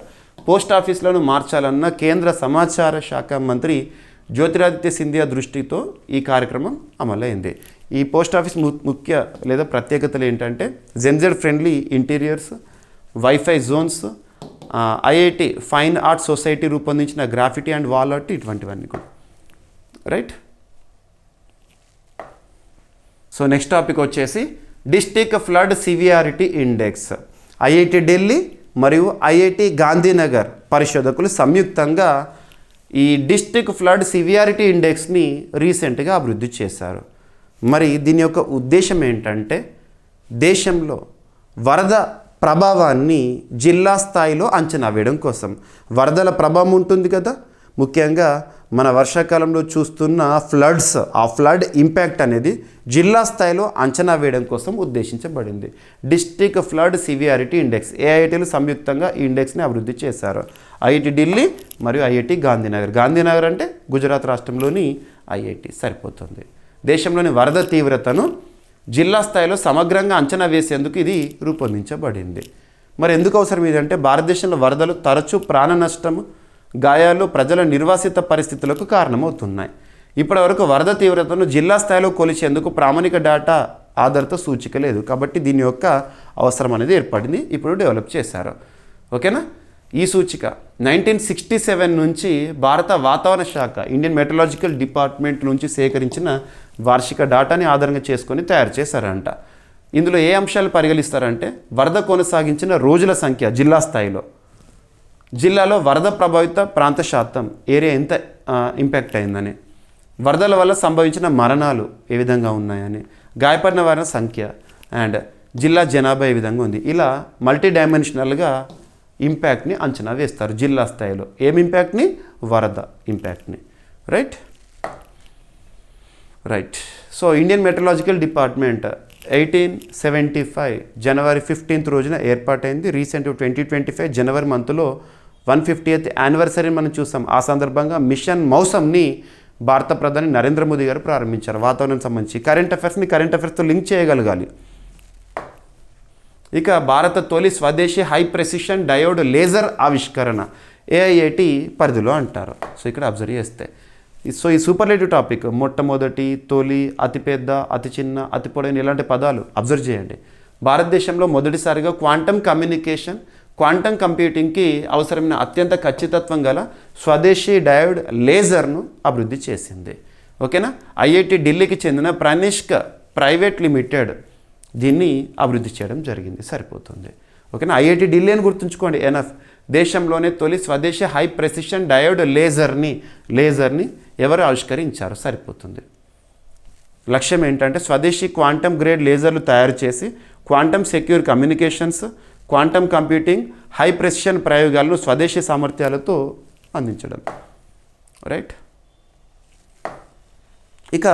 Speaker 1: పోస్ట్ ఆఫీసులను మార్చాలన్న కేంద్ర సమాచార శాఖ మంత్రి జ్యోతిరాదిత్య సింధియా దృష్టితో ఈ కార్యక్రమం అమలైంది. ఈ పోస్ట్ ఆఫీస్ ముఖ్య లేదా ప్రత్యేకతలు ఏంటంటే Gen Z friendly interiors, WiFi zones, IIT fine arts society రూపొందించిన గ్రాఫిటీ అండ్ వాల్ ఆర్ట్, ఇటువంటివన్నీ కూడా. రైట్. సో నెక్స్ట్ టాపిక్ వచ్చేసి district flood severity index. IIT Delhi మరియు ఐఐటి గాంధీనగర్ పరిశోధకులు సంయుక్తంగా ఈ డిస్ట్రిక్ట్ ఫ్లడ్ సివియారిటీ ఇండెక్స్ని రీసెంట్గా అభివృద్ధి చేశారు. మరి దీని యొక్క ఉద్దేశం ఏంటంటే దేశంలో వరద ప్రభావాన్ని జిల్లా స్థాయిలో అంచనా వేయడం కోసం. వరదల ప్రభావం ఉంటుంది కదా, ముఖ్యంగా మన వర్షాకాలంలో చూస్తున్న ఫ్లడ్స్, ఆ ఫ్లడ్ ఇంపాక్ట్ అనేది జిల్లా స్థాయిలో అంచనా వేయడం కోసం ఉద్దేశించబడింది. డిస్ట్రిక్ట్ ఫ్లడ్ సివియారిటీ ఇండెక్స్ ఏఐటీలు సంయుక్తంగా ఈ ఇండెక్స్ని అభివృద్ధి చేశారు. ఐఐటి ఢిల్లీ మరియు ఐఐటి గాంధీనగర్. గాంధీనగర్ అంటే గుజరాత్ రాష్ట్రంలోని ఐఐటి సరిపోతుంది. దేశంలోని వరద తీవ్రతను జిల్లా స్థాయిలో సమగ్రంగా అంచనా వేసేందుకు ఇది రూపొందించబడింది. మరి ఎందుకు అవసరం ఇదంటే భారతదేశంలో వరదలు తరచూ ప్రాణ నష్టము, గాయాలు, ప్రజల నిర్వాసిత పరిస్థితులకు కారణమవుతున్నాయి. ఇప్పటివరకు వరద తీవ్రతను జిల్లా స్థాయిలో కొలిచేందుకు ప్రామాణిక డేటా ఆధారిత సూచిక లేదు. కాబట్టి దీని యొక్క అవసరం అనేది ఏర్పడింది, ఇప్పుడు డెవలప్ చేశారు. ఓకేనా. ఈ సూచిక 1967 నుంచి భారత వాతావరణ శాఖ ఇండియన్ మెట్రలాజికల్ డిపార్ట్మెంట్ నుంచి సేకరించిన వార్షిక డేటాని ఆధారంగా చేసుకొని తయారు చేశారంట. ఇందులో ఏ అంశాలు పరిగణిస్తారంటే వరద కొనసాగించిన రోజుల సంఖ్య జిల్లా స్థాయిలో, జిల్లాలో వరద ప్రభావిత ప్రాంత శాతం, ఏరియా ఎంత ఇంపాక్ట్ అయిందని, వరదల వల్ల సంభవించిన మరణాలు ఏ విధంగా ఉన్నాయని, గాయపడిన వారి సంఖ్య అండ్ జిల్లా జనాభా ఏ విధంగా ఉంది. ఇలా మల్టీ డైమెన్షనల్గా ఇంపాక్ట్ని అంచనా వేస్తారు జిల్లా స్థాయిలో. ఏం ఇంపాక్ట్ని? వరద ఇంపాక్ట్ని. Right. So Indian meteorological department 1875 జనవరి 15th రోజున ఏర్పాటైంది. రీసెంట్ 2025 జనవరి మంత్లో 150th యానివర్సరీని మనం చూస్తాం. ఆ సందర్భంగా మిషన్ మౌసమ్ని భారత ప్రధాని నరేంద్ర మోదీ గారు ప్రారంభించారు. వాతావరణం సంబంధించి కరెంట్ అఫైర్స్తో లింక్ చేయగలగాలి. ఇక భారత తొలి స్వదేశీ హై ప్రెసిషన్ డయోడ్ లేజర్ ఆవిష్కరణ AIIT పరిధిలో అంటారు. సో ఇక్కడ అబ్జర్వ్ చేస్తే సో ఈ సూపర్లేటివ్ టాపిక్ మొట్టమొదటి, తొలి, అతిపెద్ద, అతి చిన్న, అతి పొడైన ఇలాంటి పదాలు అబ్జర్వ్ చేయండి. భారతదేశంలో మొదటిసారిగా క్వాంటమ్ కంప్యూటింగ్కి అవసరమైన అత్యంత ఖచ్చితత్వం గల స్వదేశీ డయోడ్ లేజర్ను అభివృద్ధి చేసింది. ఓకేనా. IIT ఢిల్లీకి చెందిన ప్రనిష్క్ ప్రైవేట్ లిమిటెడ్ దీన్ని అభివృద్ధి చేయడం జరిగింది. సరిపోతుంది. ఓకేనా. IIT ఢిల్లీ అని గుర్తుంచుకోండి. ఎనఫ్. దేశంలోనే తొలి స్వదేశీ హై ప్రెసిషన్ డయోడ్ లేజర్ని ఎవరు ఆవిష్కరించారు? సరిపోతుంది. లక్ష్యం ఏంటంటే స్వదేశీ క్వాంటమ్ గ్రేడ్ లేజర్లు తయారు చేసి quantum secure communications, quantum computing, high precision ప్రయోగాలను స్వదేశీ సామర్థ్యాలతో అందించడం. రైట్. ఇక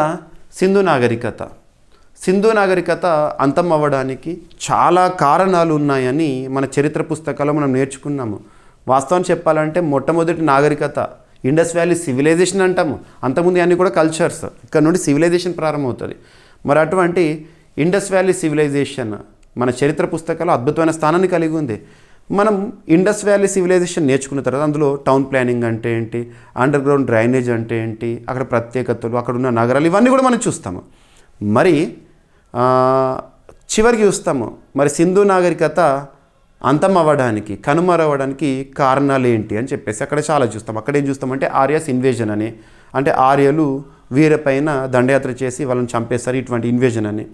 Speaker 1: సింధు నాగరికత అంతం అవ్వడానికి చాలా కారణాలు ఉన్నాయని మన చరిత్ర పుస్తకాల్లో మనం నేర్చుకున్నాము. వాస్తవం చెప్పాలంటే మొట్టమొదటి నాగరికత ఇండస్ వ్యాలీ సివిలైజేషన్ అంటాము. అంతకుముందు అన్నీ కూడా కల్చర్స్. ఇక్కడ నుండి సివిలైజేషన్ ప్రారంభమవుతుంది. మరి అటువంటి ఇండస్ వ్యాలీ సివిలైజేషన్ మన చరిత్ర పుస్తకాల్లో అద్భుతమైన స్థానాన్ని కలిగి ఉంది. మనం ఇండస్ వ్యాలీ సివిలైజేషన్ నేర్చుకున్న తర్వాత అందులో టౌన్ ప్లానింగ్ అంటే ఏంటి, అండర్ గ్రౌండ్ డ్రైనేజ్ అంటే ఏంటి, అక్కడ ప్రత్యేకతలు, అక్కడ ఉన్న నగరాలు, ఇవన్నీ కూడా మనం చూస్తాము. మరి చివరికి చూస్తాము మరి సింధు నాగరికత అంతం అవ్వడానికి, కనుమరవ్వడానికి కారణాలు ఏంటి అని చెప్పేసి అక్కడ చాలా చూస్తాం. అక్కడ ఏం చూస్తామంటే ఆర్యస్ ఇన్వేజన్ అని, అంటే ఆర్యలు వీరిపైన దండయాత్ర చేసి వాళ్ళని చంపేస్తారు, ఇటువంటి ఇన్వేజన్ అని.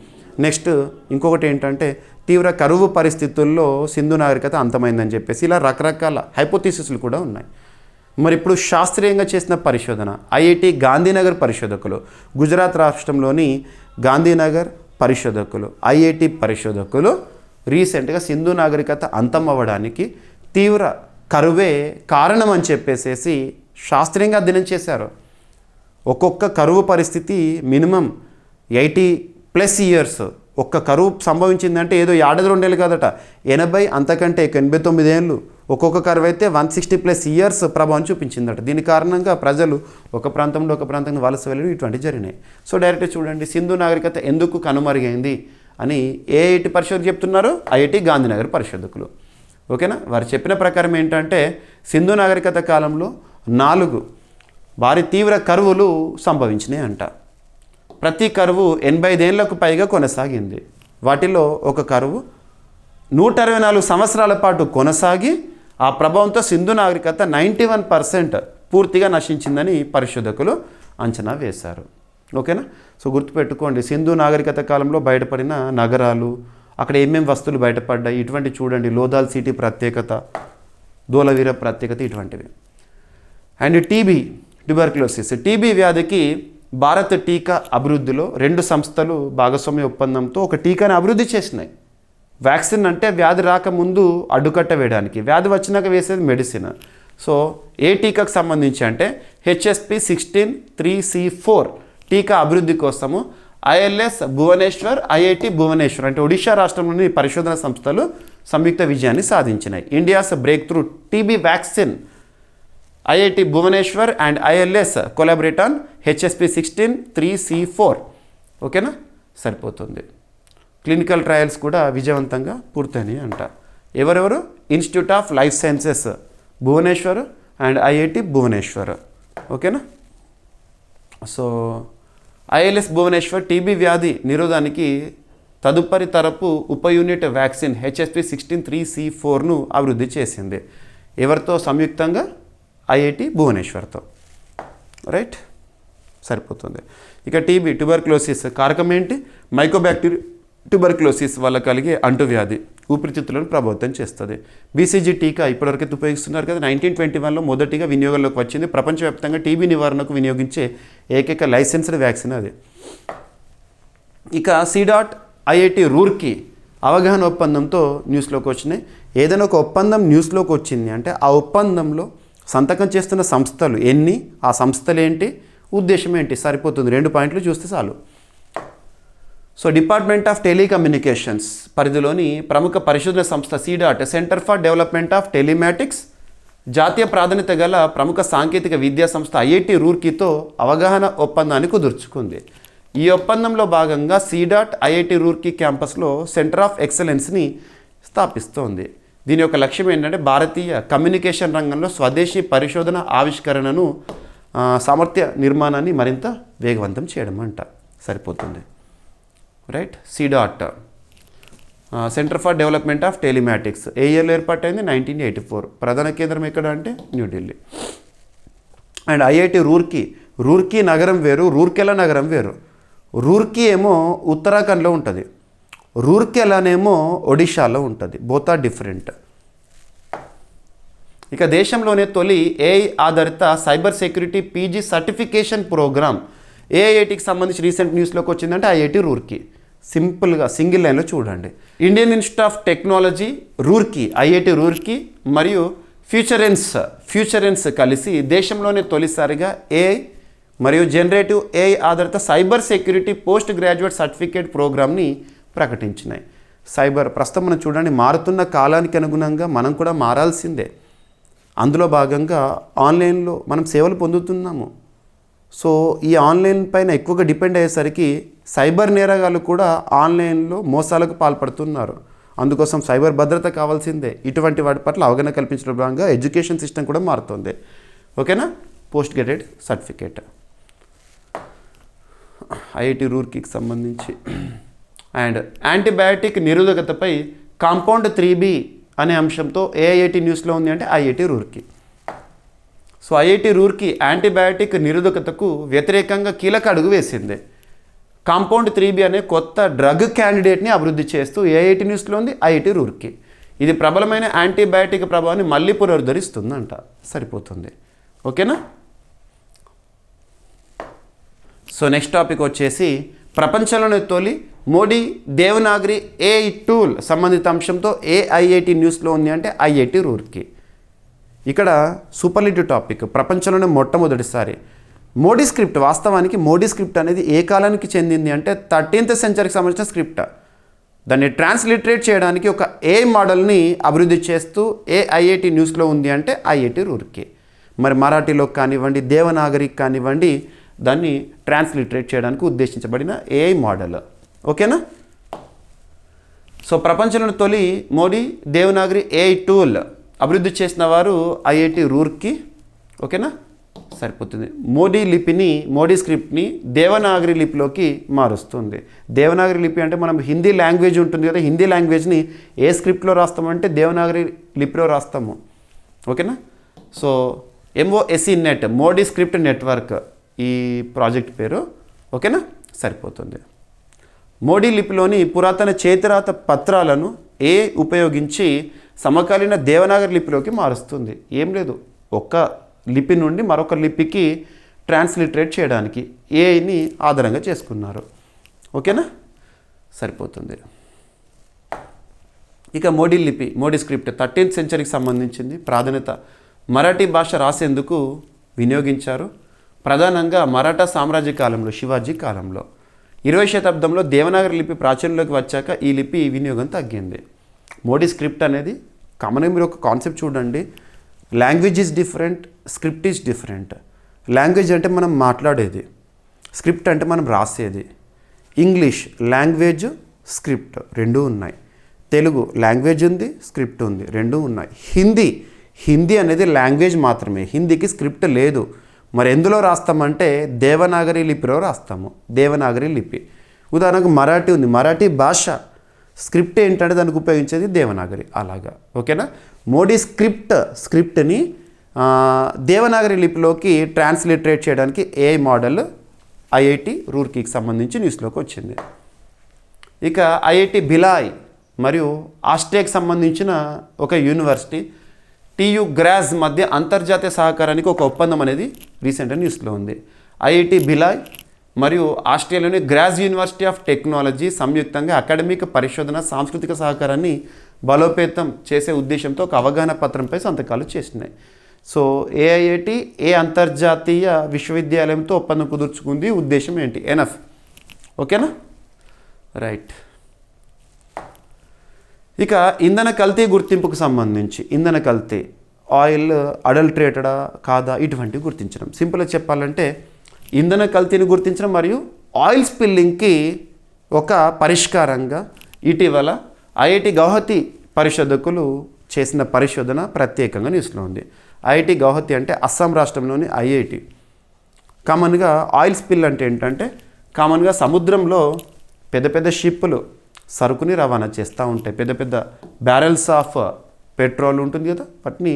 Speaker 1: నెక్స్ట్ ఇంకొకటి ఏంటంటే తీవ్ర కరువు పరిస్థితుల్లో సింధు నాగరికత అంతమైందని చెప్పేసి ఇలా రకరకాల హైపోథీసిస్లు కూడా ఉన్నాయి. మరి ఇప్పుడు శాస్త్రీయంగా చేసిన పరిశోధన IIT గాంధీనగర్ పరిశోధకులు, గుజరాత్ రాష్ట్రంలోని గాంధీనగర్ పరిశోధకులు, IIT పరిశోధకులు రీసెంట్గా సింధు నాగరికత అంతం అవ్వడానికి తీవ్ర కరువే కారణం అని చెప్పేసేసి శాస్త్రీయంగా అధ్యయనం చేశారు. ఒక్కొక్క కరువు పరిస్థితి మినిమం 80+ ఇయర్స్. ఒక్క కరువు సంభవించిందంటే ఏదో 2 ఏళ్ళు కాదట, 80 అంతకంటే 89 ఏళ్ళు. ఒక్కొక్క కరువు అయితే 160+ ఇయర్స్ ప్రభావం చూపించిందట. దీని కారణంగా ప్రజలు ఒక ప్రాంతంలో ఒక ప్రాంతంలో వలస వెళ్ళడం ఇటువంటివి జరిగినాయి. సో డైరెక్ట్గా చూడండి సింధు నాగరికత ఎందుకు కనుమరుగైంది అని AIT పరిశోధకులు చెప్తున్నారు, IIT గాంధీనగర్ పరిశోధకులు. ఓకేనా. వారు చెప్పిన ప్రకారం ఏంటంటే సింధు నాగరికత కాలంలో 4 భారీ తీవ్ర కరువులు సంభవించినాయి అంట. ప్రతి కరువు 85 ఏళ్లకు పైగా కొనసాగింది. వాటిలో ఒక కరువు 124 సంవత్సరాల పాటు కొనసాగి ఆ ప్రభావంతో సింధు నాగరికత 91% పూర్తిగా నశించిందని పరిశోధకులు అంచనా వేశారు. ఓకేనా. సో గుర్తుపెట్టుకోండి, సింధు నాగరికత కాలంలో బయటపడిన నగరాలు, అక్కడ ఏమేమి వస్తువులు బయటపడ్డాయి, ఇటువంటి చూడండి. లోథాల్ సిటీ ప్రత్యేకత, ధోలవీర ప్రత్యేకత, ఇటువంటివి. అండ్ ట్యూబర్క్యులోసిస్ వ్యాధికి భారత్ టీకా అభివృద్ధిలో 2 సంస్థలు భాగస్వామ్య ఒప్పందంతో ఒక టీకాని అభివృద్ధి చేసినాయి. వ్యాక్సిన్ అంటే వ్యాధి రాకముందు అడ్డుకట్ట వేయడానికి, వ్యాధి వచ్చినాక వేసేది మెడిసిన్. సో ఏ టీకాకు సంబంధించి అంటే HSP 16-3C4 టీకా అభివృద్ధి కోసము ILS భువనేశ్వర్, IIT భువనేశ్వర్ అంటే ఒడిషా రాష్ట్రంలోని పరిశోధన సంస్థలు సంయుక్త విజయాన్ని సాధించినాయి. India's breakthrough TB vaccine IIT Bhubaneswar and ILS collaborate on HSP 16-3C4. ఓకేనా. సరిపోతుంది. క్లినికల్ ట్రయల్స్ కూడా విజయవంతంగా పూర్తయినాయి అంట. ఎవరెవరు? Institute of life sciences Bhubaneswar and IIT Bhubaneswar. ఓకేనా. సో ILS భువనేశ్వర్ టీబీ వ్యాధి నిరోధానికి తదుపరి తరపు ఉప యూనిట్ వ్యాక్సిన్ HSP 16-3C4ను అభివృద్ధి చేసింది. ఎవరితో? సంయుక్తంగా IIT భువనేశ్వర్తో. రైట్. సరిపోతుంది. ఇక ట్యూబర్క్యులోసిస్ కారకం ఏంటి? మైకోబ్యాక్టీరియా ట్యూబర్క్యులోసిస్ వల్ల కలిగే అంటువ్యాధి ఊపిరితిత్తులను ప్రభావితం చేస్తుంది. BCG టీకా ఇప్పటివరకు ఉపయోగిస్తున్నారు కదా. 1921లో మొదటిగా వినియోగంలోకి వచ్చింది. ప్రపంచవ్యాప్తంగా టీబీ నివారణకు వినియోగించే ఏకైక లైసెన్స్డ్ వ్యాక్సిన్ అది. ఇక IIT రూర్కీ అవగాహన ఒప్పందంతో న్యూస్లోకి వచ్చినాయి. ఏదైనా ఒక ఒప్పందం న్యూస్లోకి వచ్చింది అంటే ఆ ఒప్పందంలో సంతకం చేస్తున్న సంస్థలు ఎన్ని, ఆ సంస్థలు ఏంటి, ఉద్దేశం ఏంటి, సరిపోతుంది. 2 పాయింట్లు చూస్తే చాలు. సో డిపార్ట్మెంట్ ఆఫ్ టెలికమ్యూనికేషన్స్ పరిధిలోని ప్రముఖ పరిశోధన సంస్థ CDOT centre for development of telematics జాతీయ ప్రాధాన్యత గల ప్రముఖ సాంకేతిక విద్యా సంస్థ IIT రూర్కీతో అవగాహన ఒప్పందాన్ని కుదుర్చుకుంది. ఈ ఒప్పందంలో భాగంగా CDOT IIT రూర్కీ క్యాంపస్లో సెంటర్ ఆఫ్ ఎక్సలెన్స్ని స్థాపిస్తోంది. దీని యొక్క లక్ష్యం ఏంటంటే భారతీయ కమ్యూనికేషన్ రంగంలో స్వదేశీ పరిశోధన ఆవిష్కరణను సామర్థ్య నిర్మాణాన్ని మరింత వేగవంతం చేయడం అంట. సరిపోతుంది right. CDOT centre for development of telematics ఏ ఇయర్లో ఏర్పాటైంది? 1984. ప్రధాన కేంద్రం ఎక్కడ అంటే న్యూఢిల్లీ. అండ్ IIT రూర్కీ నగరం వేరు, రూర్కెలా నగరం వేరు. రూర్కీ ఏమో ఉత్తరాఖండ్లో ఉంటుంది, రూర్కెలానేమో ఒడిషాలో ఉంటుంది. Both are different. ఇక దేశంలోనే తొలి AI ఆధారిత cyber security PG certification programme AIITకి సంబంధించి రీసెంట్ న్యూస్లోకి వచ్చిందంటే IIT రూర్కీ. సింపుల్గా సింగిల్ లైన్లో చూడండి. Indian institute of technology Roorkee, IIT Roorkee మరియు ఫ్యూచరెన్స్ కలిసి దేశంలోనే తొలిసారిగా AI మరియు జనరేటివ్ AI ఆధారిత cyber security post graduate certificate ప్రోగ్రామ్ని ప్రకటించినాయి. ప్రస్తుతం మనం చూడండి, మారుతున్న కాలానికి అనుగుణంగా మనం కూడా మారాల్సిందే. అందులో భాగంగా ఆన్లైన్లో మనం సేవలు పొందుతున్నాము. సో ఈ ఆన్లైన్ పైన ఎక్కువగా డిపెండ్ అయ్యేసరికి సైబర్ నేరగాళ్ళు కూడా ఆన్లైన్లో మోసాలకు పాల్పడుతున్నారు. అందుకోసం సైబర్ భద్రత కావాల్సిందే. ఇటువంటి వాటి పట్ల అవగాహన కల్పించడం భాగంగా ఎడ్యుకేషన్ సిస్టమ్ కూడా మారుతుంది. ఓకేనా. పోస్ట్ గ్రాడ్యుయేట్ సర్టిఫికేట్ IIT రూర్కీకి సంబంధించి. అండ్ యాంటీబయాటిక్ నిరోధకతపై కాంపౌండ్ 3B అనే అంశంతో AIIT న్యూస్లో ఉంది అంటే IIT Roorkee. So IIT Roorkee antibiotic నిరోధకతకు వ్యతిరేకంగా కీలక అడుగు వేసింది. కాంపౌండ్ 3B అనే కొత్త డ్రగ్ క్యాండిడేట్ని అభివృద్ధి చేస్తూ AIT న్యూస్లో ఉంది IIT రూర్కీ. ఇది ప్రబలమైన యాంటీబయాటిక్ ప్రభావాన్ని మళ్ళీ పునరుద్ధరిస్తుందంట. సరిపోతుంది. ఓకేనా. సో నెక్స్ట్ టాపిక్ వచ్చేసి ప్రపంచంలోని తొలి మోడీ దేవనాగరి AI టూల్ సంబంధిత అంశంతో AIIT న్యూస్లో ఉంది అంటే IIT రూర్కీ. ఇక్కడ సూపర్లేటివ్ టాపిక్. ప్రపంచంలోనే మొట్టమొదటిసారి మోడీ స్క్రిప్ట్. వాస్తవానికి మోడీ స్క్రిప్ట్ అనేది ఏ కాలానికి చెందింది అంటే 13th సెంచరీకి సంబంధించిన స్క్రిప్ట్. దాన్ని ట్రాన్స్లిటరేట్ చేయడానికి ఒక AI మోడల్ని అభివృద్ధి చేస్తూ AIIT న్యూస్లో ఉంది అంటే IIT రూర్కీ. మరి మరాఠీలో కానివ్వండి, దేవనాగరికి కానివ్వండి, దాన్ని ట్రాన్స్లిటరేట్ చేయడానికి ఉద్దేశించబడిన AI మోడల్. ఓకేనా. సో ప్రపంచంలోని తొలి మోడీ దేవనాగరి AI టూల్ అభివృద్ధి చేసిన వారు IIT రూర్కీ. ఓకేనా. సరిపోతుంది. మోడీ స్క్రిప్ట్ని దేవనాగరి లిపిలోకి మారుస్తుంది. దేవనాగరి లిపి అంటే మనం హిందీ లాంగ్వేజ్ ఉంటుంది కదా, హిందీ లాంగ్వేజ్ని ఏ స్క్రిప్ట్లో రాస్తామంటే దేవనాగరి లిపిలో రాస్తాము. ఓకేనా. So MOSE net, Modi script network ఈ ప్రాజెక్ట్ పేరు. ఓకేనా. సరిపోతుంది. మోడీ లిపిలోని పురాతన చేతిరాత పత్రాలను AI ఉపయోగించి సమకాలీన దేవనాగరి లిపిలోకి మారుస్తుంది. ఏం లేదు, ఒక్క లిపి నుండి మరొక లిపికి ట్రాన్స్లిటరేట్ చేయడానికి AIని ఆధారంగా చేసుకున్నారు. ఓకేనా. సరిపోతుంది. ఇక మోడీ స్క్రిప్ట్ 13th సెంచరీకి సంబంధించింది. ప్రాధాన్యత మరాఠీ భాష రాసేందుకు వినియోగించారు. ప్రధానంగా మరాఠా సామ్రాజ్య కాలంలో, శివాజీ కాలంలో. 20వ శతాబ్దంలో దేవనాగరి లిపి ప్రాచుర్యంలోకి వచ్చాక ఈ లిపి వినియోగం తగ్గింది. మోడీ స్క్రిప్ట్ అనేది కామన్గా మీరు ఒక కాన్సెప్ట్ చూడండి. Language is different, script is different. Language అంటే మనం మాట్లాడేది, స్క్రిప్ట్ అంటే మనం రాసేది. ఇంగ్లీష్ లాంగ్వేజ్, స్క్రిప్ట్ రెండూ ఉన్నాయి. తెలుగు లాంగ్వేజ్ ఉంది, స్క్రిప్ట్ ఉంది, రెండూ ఉన్నాయి. హిందీ అనేది లాంగ్వేజ్ మాత్రమే, హిందీకి స్క్రిప్ట్ లేదు. మరి ఎందులో రాస్తామంటే దేవనాగరి లిపిలో రాస్తాము. దేవనాగరి లిపి. ఉదాహరణకు మరాఠీ ఉంది, మరాఠీ భాష స్క్రిప్ట్ ఏంటంటే దానికి ఉపయోగించేది దేవనాగరి. అలాగా. ఓకేనా. మోడీ స్క్రిప్ట్ని దేవనాగరి లిపిలోకి ట్రాన్స్లిటరేట్ చేయడానికి AI మోడల్ IIT రూర్కీకి సంబంధించి న్యూస్లోకి వచ్చింది. ఇక IIT భిలాయ్ మరియు ఆస్ట్రియాకి సంబంధించిన ఒక యూనివర్సిటీ TU గ్రాజ్ మధ్య అంతర్జాతీయ సహకారానికి ఒక ఒప్పందం అనేది రీసెంట్గా న్యూస్లో ఉంది. IIT భిలాయ్ మరియు ఆస్ట్రేలియాలోని గ్రాజ్ యూనివర్సిటీ ఆఫ్ టెక్నాలజీ సంయుక్తంగా అకాడమిక్ పరిశోధన సాంస్కృతిక సహకారాన్ని బలోపేతం చేసే ఉద్దేశంతో ఒక అవగాహన పత్రంపై సంతకాలు చేసినాయి. సో AIIT అంతర్జాతీయ విశ్వవిద్యాలయంతో ఒప్పందం కుదుర్చుకుంది. ఉద్దేశం ఏంటి? ఎనఫ్. ఓకేనా. రైట్. ఇక ఇంధన కల్తీ గుర్తింపుకు సంబంధించి ఇంధన కల్తీ ఆయిల్ అడల్ట్రేటెడా కాదా ఇటువంటివి గుర్తించడం. సింపుల్గా చెప్పాలంటే ఇంధన కల్తీని గుర్తించడం మరియు ఆయిల్ స్పిల్లింగ్కి ఒక పరిష్కారంగా ఇటీవల ఐఐటి గౌహతి పరిశోధకులు చేసిన పరిశోధన ప్రత్యేకంగా న్యూస్లో ఉంది. ఐఐటి గౌహతి అంటే అస్సాం రాష్ట్రంలోని ఐఐటి. కామన్గా ఆయిల్ స్పిల్ అంటే ఏంటంటే కామన్గా సముద్రంలో పెద్ద పెద్ద షిప్పులు సరుకుని రవాణా చేస్తూ ఉంటాయి. పెద్ద పెద్ద బ్యారెల్స్ ఆఫ్ పెట్రోల్ ఉంటుంది కదా, వాటిని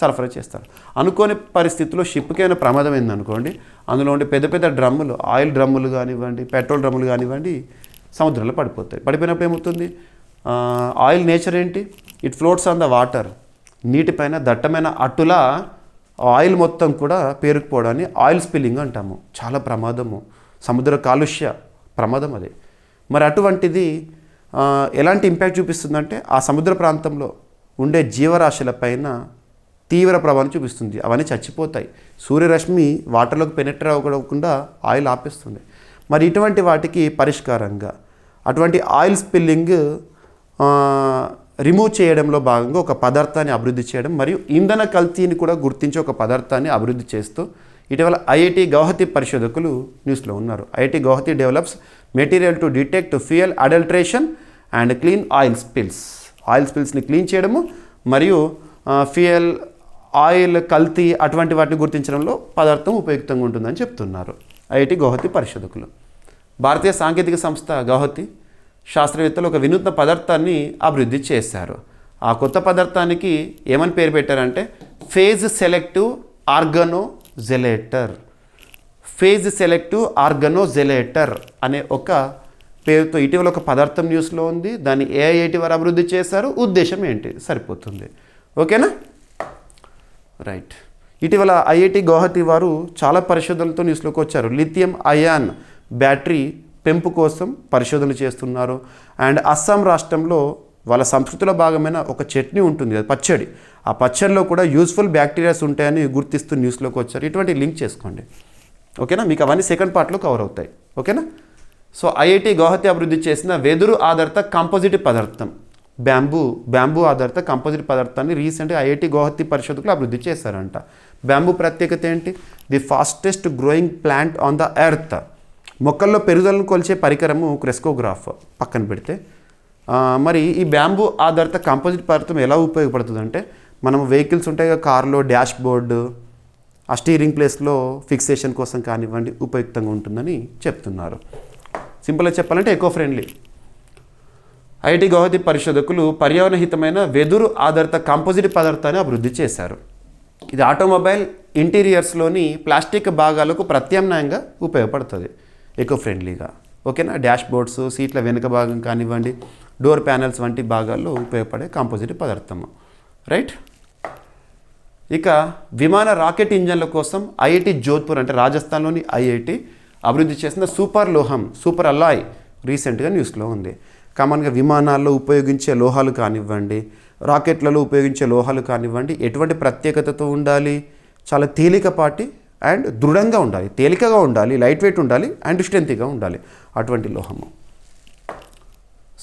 Speaker 1: సరఫరా చేస్తారు. అనుకోని పరిస్థితుల్లో షిప్కి ఏమైనా ప్రమాదం అయిందనుకోండి, అందులో ఉండే పెద్ద పెద్ద డ్రమ్ములు, ఆయిల్ డ్రమ్ములు కానివ్వండి, పెట్రోల్ డ్రమ్ములు కానివ్వండి, సముద్రంలో పడిపోతాయి. పడిపోయినప్పుడు ఏమవుతుంది? ఆయిల్ నేచర్ ఏంటి? It floats on the water. నీటిపైన దట్టమైన అట్టులా ఆయిల్ మొత్తం కూడా పేరుకుపోవడాన్ని ఆయిల్ స్పిల్లింగ్ అంటాము. చాలా ప్రమాదము, సముద్ర కాలుష్య ప్రమాదం అదే. మరి అటువంటిది ఎలాంటి ఇంపాక్ట్ చూపిస్తుందంటే ఆ సముద్ర ప్రాంతంలో ఉండే జీవరాశులపైన తీవ్ర ప్రభావం చూపిస్తుంది. అవన్నీ చచ్చిపోతాయి. సూర్యరశ్మి వాటర్లోకి పెనెట్రేట్ అవ్వకుండా ఆయిల్ ఆపేస్తుంది. మరి ఇటువంటి వాటికి పరిష్కారంగా అటువంటి ఆయిల్ స్పిల్లింగ్ రిమూవ్ చేయడంలో భాగంగా ఒక పదార్థాన్ని అభివృద్ధి చేయడం మరియు ఇంధన కల్తీని కూడా గుర్తించే ఒక పదార్థాన్ని అభివృద్ధి చేస్తూ ఇటీవల ఐఐటి గౌహతి పరిశోధకులు న్యూస్లో ఉన్నారు. IIT Guwahati develops material to detect fuel adulteration and clean oil spills. Oil స్పిల్స్ని క్లీన్ చేయడము మరియు ఫ్యూయల్ ఆయిల్ కల్తీ అటువంటి వాటిని గుర్తించడంలో పదార్థం ఉపయుక్తంగా ఉంటుందని చెప్తున్నారు ఐఐటి గౌహతి పరిశోధకులు. భారతీయ సాంకేతిక సంస్థ గౌహతి శాస్త్రవేత్తలు ఒక వినూత్న పదార్థాన్ని అభివృద్ధి చేశారు. ఆ కొత్త పదార్థానికి ఏమని పేరు పెట్టారంటే ఫేజ్ సెలెక్టివ్ ఆర్గనోజెలేటర్. ఫేజ్ సెలెక్టివ్ ఆర్గనోజెలేటర్ అనే ఒక పేరుతో ఇటీవల ఒక పదార్థం న్యూస్లో ఉంది. దాన్ని ఏఐఐటి వారు అభివృద్ధి చేశారు. ఉద్దేశం ఏంటి? సరిపోతుంది. ఓకేనా? రైట్. ఇటీవల ఐఐటి గౌహతి వారు చాలా పరిశోధనలతో న్యూస్లోకి వచ్చారు. లిథియం అయాన్ బ్యాటరీ పెంపు కోసం పరిశోధనలు చేస్తున్నారు. అండ్ అస్సాం రాష్ట్రంలో వాళ్ళ సంస్కృతిలో భాగమైన ఒక చట్నీ ఉంటుంది కదా, పచ్చడి. ఆ పచ్చడిలో కూడా యూస్ఫుల్ బ్యాక్టీరియాస్ ఉంటాయని గుర్తిస్తూ న్యూస్లోకి వచ్చారు. ఇటువంటి లింక్ చేసుకోండి. ఓకేనా? మీకు అవన్నీ సెకండ్ పార్ట్లో కవర్ అవుతాయి. ఓకేనా? సో ఐఐటి గౌహతి అభివృద్ధి చేసిన వెదురు ఆధారిత కంపోజిట్ పదార్థం బ్యాంబూ ఆధారిత కంపోజిట్ పదార్థాన్ని రీసెంట్గా ఐఐటి గౌహతి పరిశోధకులు అభివృద్ధి చేశారంట. బ్యాంబూ ప్రత్యేకత ఏంటి? The fastest growing plant on the earth. మొక్కల్లో పెరుగుదలను కొలిచే పరికరము క్రెస్కోగ్రాఫ్ పక్కన పెడితే, మరి ఈ బ్యాంబూ ఆధారిత కంపోజిట్ పదార్థం ఎలా ఉపయోగపడుతుందంటే మనం వెహికల్స్ ఉంటాయి కదా, కార్లో డాష్ బోర్డు, ఆ స్టీరింగ్ ప్లేస్లో ఫిక్సేషన్ కోసం కానివ్వండి ఉపయుక్తంగా ఉంటుందని చెప్తున్నారు. సింపుల్గా చెప్పాలంటే ఎకో ఫ్రెండ్లీ. ఐఐటి గౌహతి పరిశోధకులు పర్యావరణహితమైన వెదురు ఆధారిత కంపోజిట్ పదార్థాన్ని అభివృద్ధి చేశారు. ఇది ఆటోమొబైల్ ఇంటీరియర్స్లోని ప్లాస్టిక్ భాగాలకు ప్రత్యామ్నాయంగా ఉపయోగపడుతుంది ఎకో ఫ్రెండ్లీగా. ఓకేనా? డాష్ బోర్డ్స్, సీట్ల వెనుక భాగం కానివ్వండి, డోర్ ప్యానెల్స్ వంటి భాగాల్లో ఉపయోగపడే కంపోజిట్ పదార్థము. రైట్. ఇక విమాన రాకెట్ ఇంజన్ల కోసం ఐఐటి జోధ్పూర్ అంటే రాజస్థాన్లోని ఐఐటి అభివృద్ధి చేసిన సూపర్ అలాయ్ రీసెంట్గా న్యూస్లో ఉంది. కామన్గా విమానాల్లో ఉపయోగించే లోహాలు కానివ్వండి, రాకెట్లలో ఉపయోగించే లోహాలు కానివ్వండి ఎటువంటి ప్రత్యేకతతో ఉండాలి? చాలా తేలికపాటి అండ్ దృఢంగా ఉండాలి, తేలికగా ఉండాలి, లైట్ వెయిట్ ఉండాలి అండ్ స్ట్రెంత్గా ఉండాలి అటువంటి లోహము.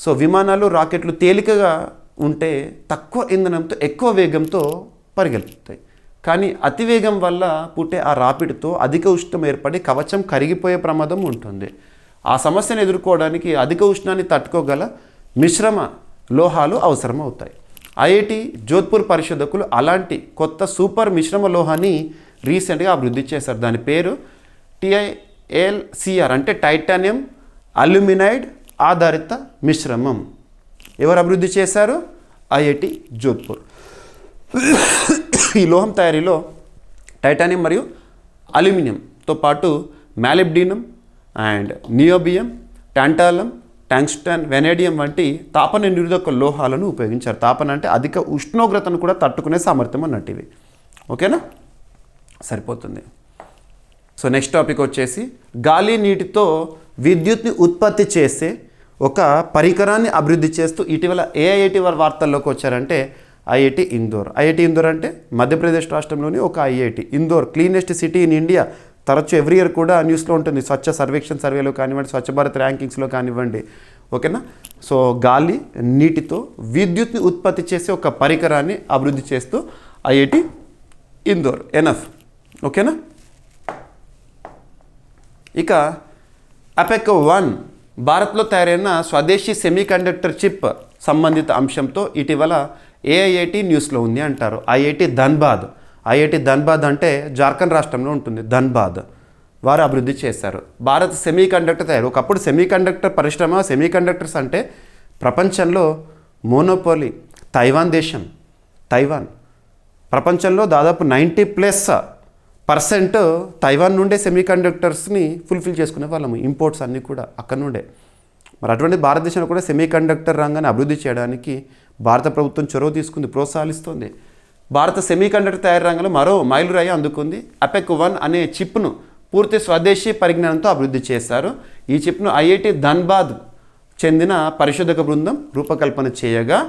Speaker 1: సో విమానాలు రాకెట్లు తేలికగా ఉంటే తక్కువ ఇంధనంతో ఎక్కువ వేగంతో పరిగెత్తుతాయి. కానీ అతివేగం వల్ల పుట్టే ఆ రాపిడితో అధిక ఉష్ణం ఏర్పడి కవచం కరిగిపోయే ప్రమాదం ఉంటుంది. ఆ సమస్యను ఎదుర్కోవడానికి అధిక ఉష్ణాన్ని తట్టుకోగల మిశ్రమ లోహాలు అవసరం అవుతాయి. ఐఐటి జోధ్పూర్ పరిశోధకులు అలాంటి కొత్త సూపర్ మిశ్రమ లోహాన్ని రీసెంట్గా అభివృద్ధి చేశారు. దాని పేరు TiAlCr అంటే టైటానియం అల్యూమినైడ్ ఆధారిత మిశ్రమం. ఎవరు అభివృద్ధి చేశారు? ఐఐటి జోధ్పూర్. ఈ లోహం తయారీలో టైటానియం మరియు అల్యూమినియంతో పాటు molybdenum and niobium, టాంటాలం, tungsten, vanadium వంటి తాపన నిరోధక లోహాలను ఉపయోగించారు. తాపన అంటే అధిక ఉష్ణోగ్రతను కూడా తట్టుకునే సామర్థ్యం అన్నట్టు ఇవి. ఓకేనా? సరిపోతుంది. సో నెక్స్ట్ టాపిక్ వచ్చేసి గాలి నీటితో విద్యుత్ని ఉత్పత్తి చేసే ఒక పరికరాన్ని అభివృద్ధి చేస్తూ ఇటీవల ఏఐఐటి వారి వార్తల్లోకి వచ్చారంటే ఐఐటి ఇందోర్. ఐఐటి ఇందోర్ అంటే మధ్యప్రదేశ్ రాష్ట్రంలోని ఒక IIT. Indore cleanest city in India తరచు ఎవ్రీ ఇయర్ కూడా న్యూస్లో ఉంటుంది. స్వచ్ఛ సర్వేక్షణ సర్వేలో కానివ్వండి, స్వచ్ఛ భారత్ ర్యాంకింగ్స్లో కానివ్వండి, ఓకేనా. సో గాలి నీటితో విద్యుత్ని ఉత్పత్తి చేసే ఒక పరికరాన్ని అభివృద్ధి చేస్తూ ఐఐటి ఇందోర్. ఎనఫ్. ఓకేనా. ఇక అపెక్ 1 భారత్లో తయారైన స్వదేశీ సెమీకండక్టర్ చిప్ సంబంధిత అంశంతో ఇటీవల ఏఐఐటి న్యూస్లో ఉంది అంటారు. ఐఐటి ధన్బాద్ అంటే జార్ఖండ్ రాష్ట్రంలో ఉంటుంది. ధన్బాద్ వారు అభివృద్ధి చేశారు. భారత్ సెమీకండక్టర్ తయారు. ఒకప్పుడు సెమీకండక్టర్ పరిశ్రమ, సెమీకండక్టర్స్ అంటే ప్రపంచంలో మోనోపోలీ. తైవాన్ ప్రపంచంలో దాదాపు 90% తైవాన్ నుండే సెమీకండక్టర్స్ని ఫుల్ఫిల్ చేసుకునే వాళ్ళము. ఇంపోర్ట్స్ అన్నీ కూడా అక్కడ నుండే. మరి అటువంటి భారతదేశంలో కూడా సెమీకండక్టర్ రంగాన్ని అభివృద్ధి చేయడానికి భారత ప్రభుత్వం చొరవ తీసుకుంది, ప్రోత్సహిస్తుంది. భారత సెమీకండక్టర్ తయారీ రంగంలో మరో మైలురాయి అందుకుంది. అపెక్ 1 అనే చిప్ను పూర్తి స్వదేశీ పరిజ్ఞానంతో అభివృద్ధి చేశారు. ఈ చిప్ను ఐఐటి ధన్బాద్ చెందిన పరిశోధక బృందం రూపకల్పన చేయగా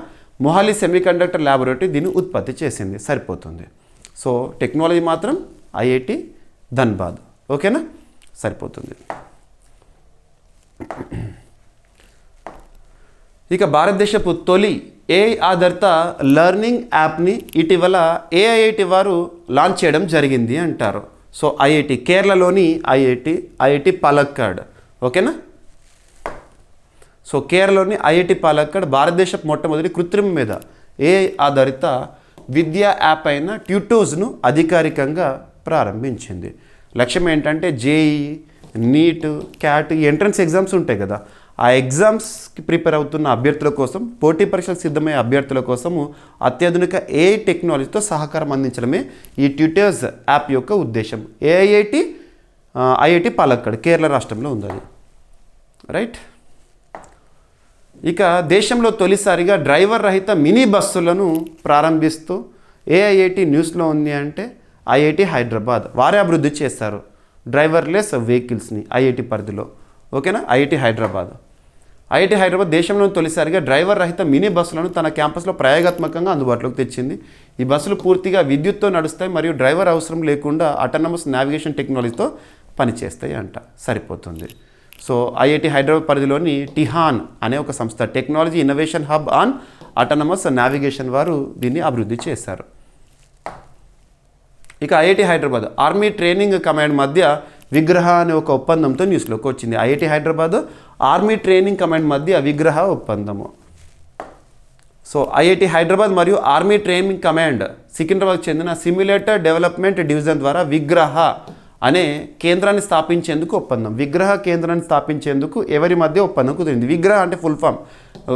Speaker 1: మొహాలీ సెమీకండక్టర్ ల్యాబొరేటరీ దీన్ని ఉత్పత్తి చేసింది. సరిపోతుంది. సో టెక్నాలజీ మాత్రం ఐఐటి ధన్బాద్. ఓకేనా, సరిపోతుంది. ఇక భారతదేశపు తొలి ఏఐ ఆధారిత లెర్నింగ్ యాప్ని ఇటీవల ఏఐఐటి వారు లాంచ్ చేయడం జరిగింది అంటారు. సో ఐఐటి కేరళలోని ఐఐటి పాలక్కాడ్. ఓకేనా. సో కేరళలోని ఐఐటి పాలక్కాడ్ భారతదేశపు మొట్టమొదటి కృత్రిమ మీద ఏఐ ఆధారిత విద్యా యాప్ అయిన ట్యూటోస్ను అధికారికంగా ప్రారంభించింది. లక్ష్యం ఏంటంటే జేఈ, నీట్, క్యాట్ ఈ ఎంట్రన్స్ ఎగ్జామ్స్ ఉంటాయి కదా, ఆ ఎగ్జామ్స్కి ప్రిపేర్ అవుతున్న అభ్యర్థుల కోసం, పోటీ పరీక్షలకు సిద్ధమయ్యే అభ్యర్థుల కోసము అత్యాధునిక ఏఐ టెక్నాలజీతో సహకారం అందించడమే ఈ ట్యూటర్స్ యాప్ యొక్క ఉద్దేశం. ఐఐటి పాలక్కాడ్ కేరళ రాష్ట్రంలో ఉంది అది. రైట్. ఇక దేశంలో తొలిసారిగా డ్రైవర్ రహిత మినీ బస్సులను ప్రారంభిస్తూ ఏఐఐటి న్యూస్లో ఉంది అంటే ఐఐటి హైదరాబాద్ వారే అభివృద్ధి చేస్తారు డ్రైవర్లెస్ వెహికల్స్ని ఐఐటి పరిధిలో. ఓకేనా. ఐఐటి హైదరాబాద్ దేశంలో తొలిసారిగా డ్రైవర్ రహిత మినీ బస్సులను తన క్యాంపస్లో ప్రయోగాత్మకంగా అందుబాటులోకి తెచ్చింది. ఈ బస్సులు పూర్తిగా విద్యుత్తో నడుస్తాయి మరియు డ్రైవర్ అవసరం లేకుండా ఆటోనమస్ నావిగేషన్ టెక్నాలజీతో పనిచేస్తాయి అంట. సరిపోతుంది. సో ఐఐటి హైదరాబాద్ పరిధిలోని టిహాన్ అనే ఒక సంస్థ, technology innovation hub on autonomous navigation వారు దీన్ని అభివృద్ధి చేశారు. ఇక IIT Hyderabad army training command మధ్య విగ్రహ అనే ఒక ఒప్పందంతో న్యూస్లోకి వచ్చింది. IIT Hyderabad army training command మధ్య విగ్రహ ఒప్పందము. సో ఐఐటి హైదరాబాద్ మరియు ఆర్మీ ట్రైనింగ్ కమాండ్ సికింద్రాబాద్ చెందిన సిమ్యులేటర్ డెవలప్మెంట్ డివిజన్ ద్వారా విగ్రహ అనే కేంద్రాన్ని స్థాపించేందుకు ఒప్పందం. విగ్రహ కేంద్రాన్ని స్థాపించేందుకు ఎవరి మధ్య ఒప్పందం కుదిరింది. విగ్రహ అంటే full form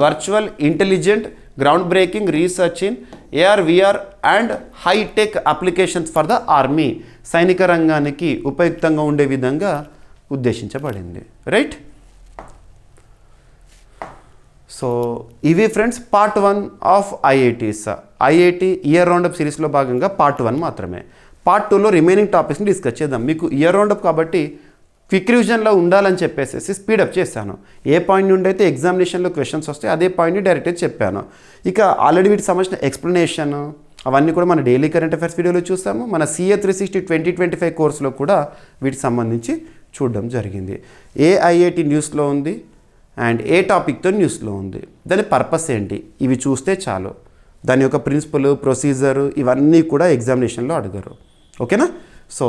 Speaker 1: virtual intelligent ground breaking research in AR, VR and hi tech applications for the army. సైనిక రంగానికి ఉపయుక్తంగా ఉండే విధంగా ఉద్దేశించబడింది. రైట్. సో ఇవి friends part 1 of IITs. IIT year roundup సిరీస్లో భాగంగా పార్ట్ 1 మాత్రమే. పార్ట్ 2లో రిమైనింగ్ టాపిక్స్ని డిస్కస్ చేద్దాం. మీకు ఇయర్ రౌండప్ కాబట్టి క్విక్ రివిజన్లో ఉండాలని చెప్పేసి స్పీడప్ చేశాను. ఏ పాయింట్ నుండి అయితే ఎగ్జామినేషన్లో క్వశ్చన్స్ వస్తాయి అదే పాయింట్ని డైరెక్ట్గా చెప్పాను. ఇక ఆల్రెడీ వీటికి సంబంధించిన ఎక్స్ప్లెనేషన్ అవన్నీ కూడా మన డైలీ కరెంట్ అఫైర్స్ వీడియోలో చూసాము. మన CA 360 2025 కోర్సులో కూడా వీటికి సంబంధించి చూడడం జరిగింది. ఏ ఐఐటి న్యూస్లో ఉంది అండ్ ఏ టాపిక్తో న్యూస్లో ఉంది, దాని పర్పస్ ఏంటి, ఇవి చూస్తే చాలు. దాని యొక్క ప్రిన్సిపల్, ప్రొసీజర్ ఇవన్నీ కూడా ఎగ్జామినేషన్లో అడగరు. ఓకేనా. So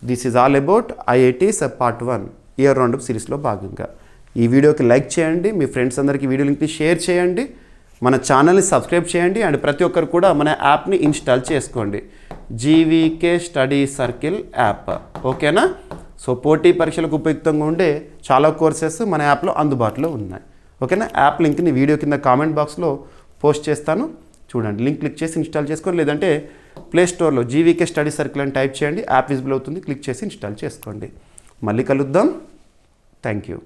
Speaker 1: this is all about IITs part 1 year roundup సిరీస్లో భాగంగా. ఈ వీడియోకి లైక్ చేయండి, మీ ఫ్రెండ్స్ అందరికీ వీడియో లింక్ని షేర్ చేయండి, మన ఛానల్ని సబ్స్క్రైబ్ చేయండి అండ్ ప్రతి ఒక్కరు కూడా మన యాప్ని ఇన్స్టాల్ చేసుకోండి. GVK study circle app. ఓకేనా. సో పోటీ పరీక్షలకు ఉపయుక్తంగా ఉండే చాలా కోర్సెస్ మన యాప్లో అందుబాటులో ఉన్నాయి. ఓకేనా. యాప్ లింక్ని వీడియో కింద కామెంట్ బాక్స్లో పోస్ట్ చేస్తాను, చూడండి. లింక్ క్లిక్ చేసి ఇన్స్టాల్ చేసుకోండి, లేదంటే ప్లే స్టోర్లో జీవీకే స్టడీ సర్కిల్ అని టైప్ చేయండి, యాప్ విజిబుల్ అవుతుంది, క్లిక్ చేసి ఇన్స్టాల్ చేసుకోండి. మళ్ళీ కలుద్దాం. Thank you.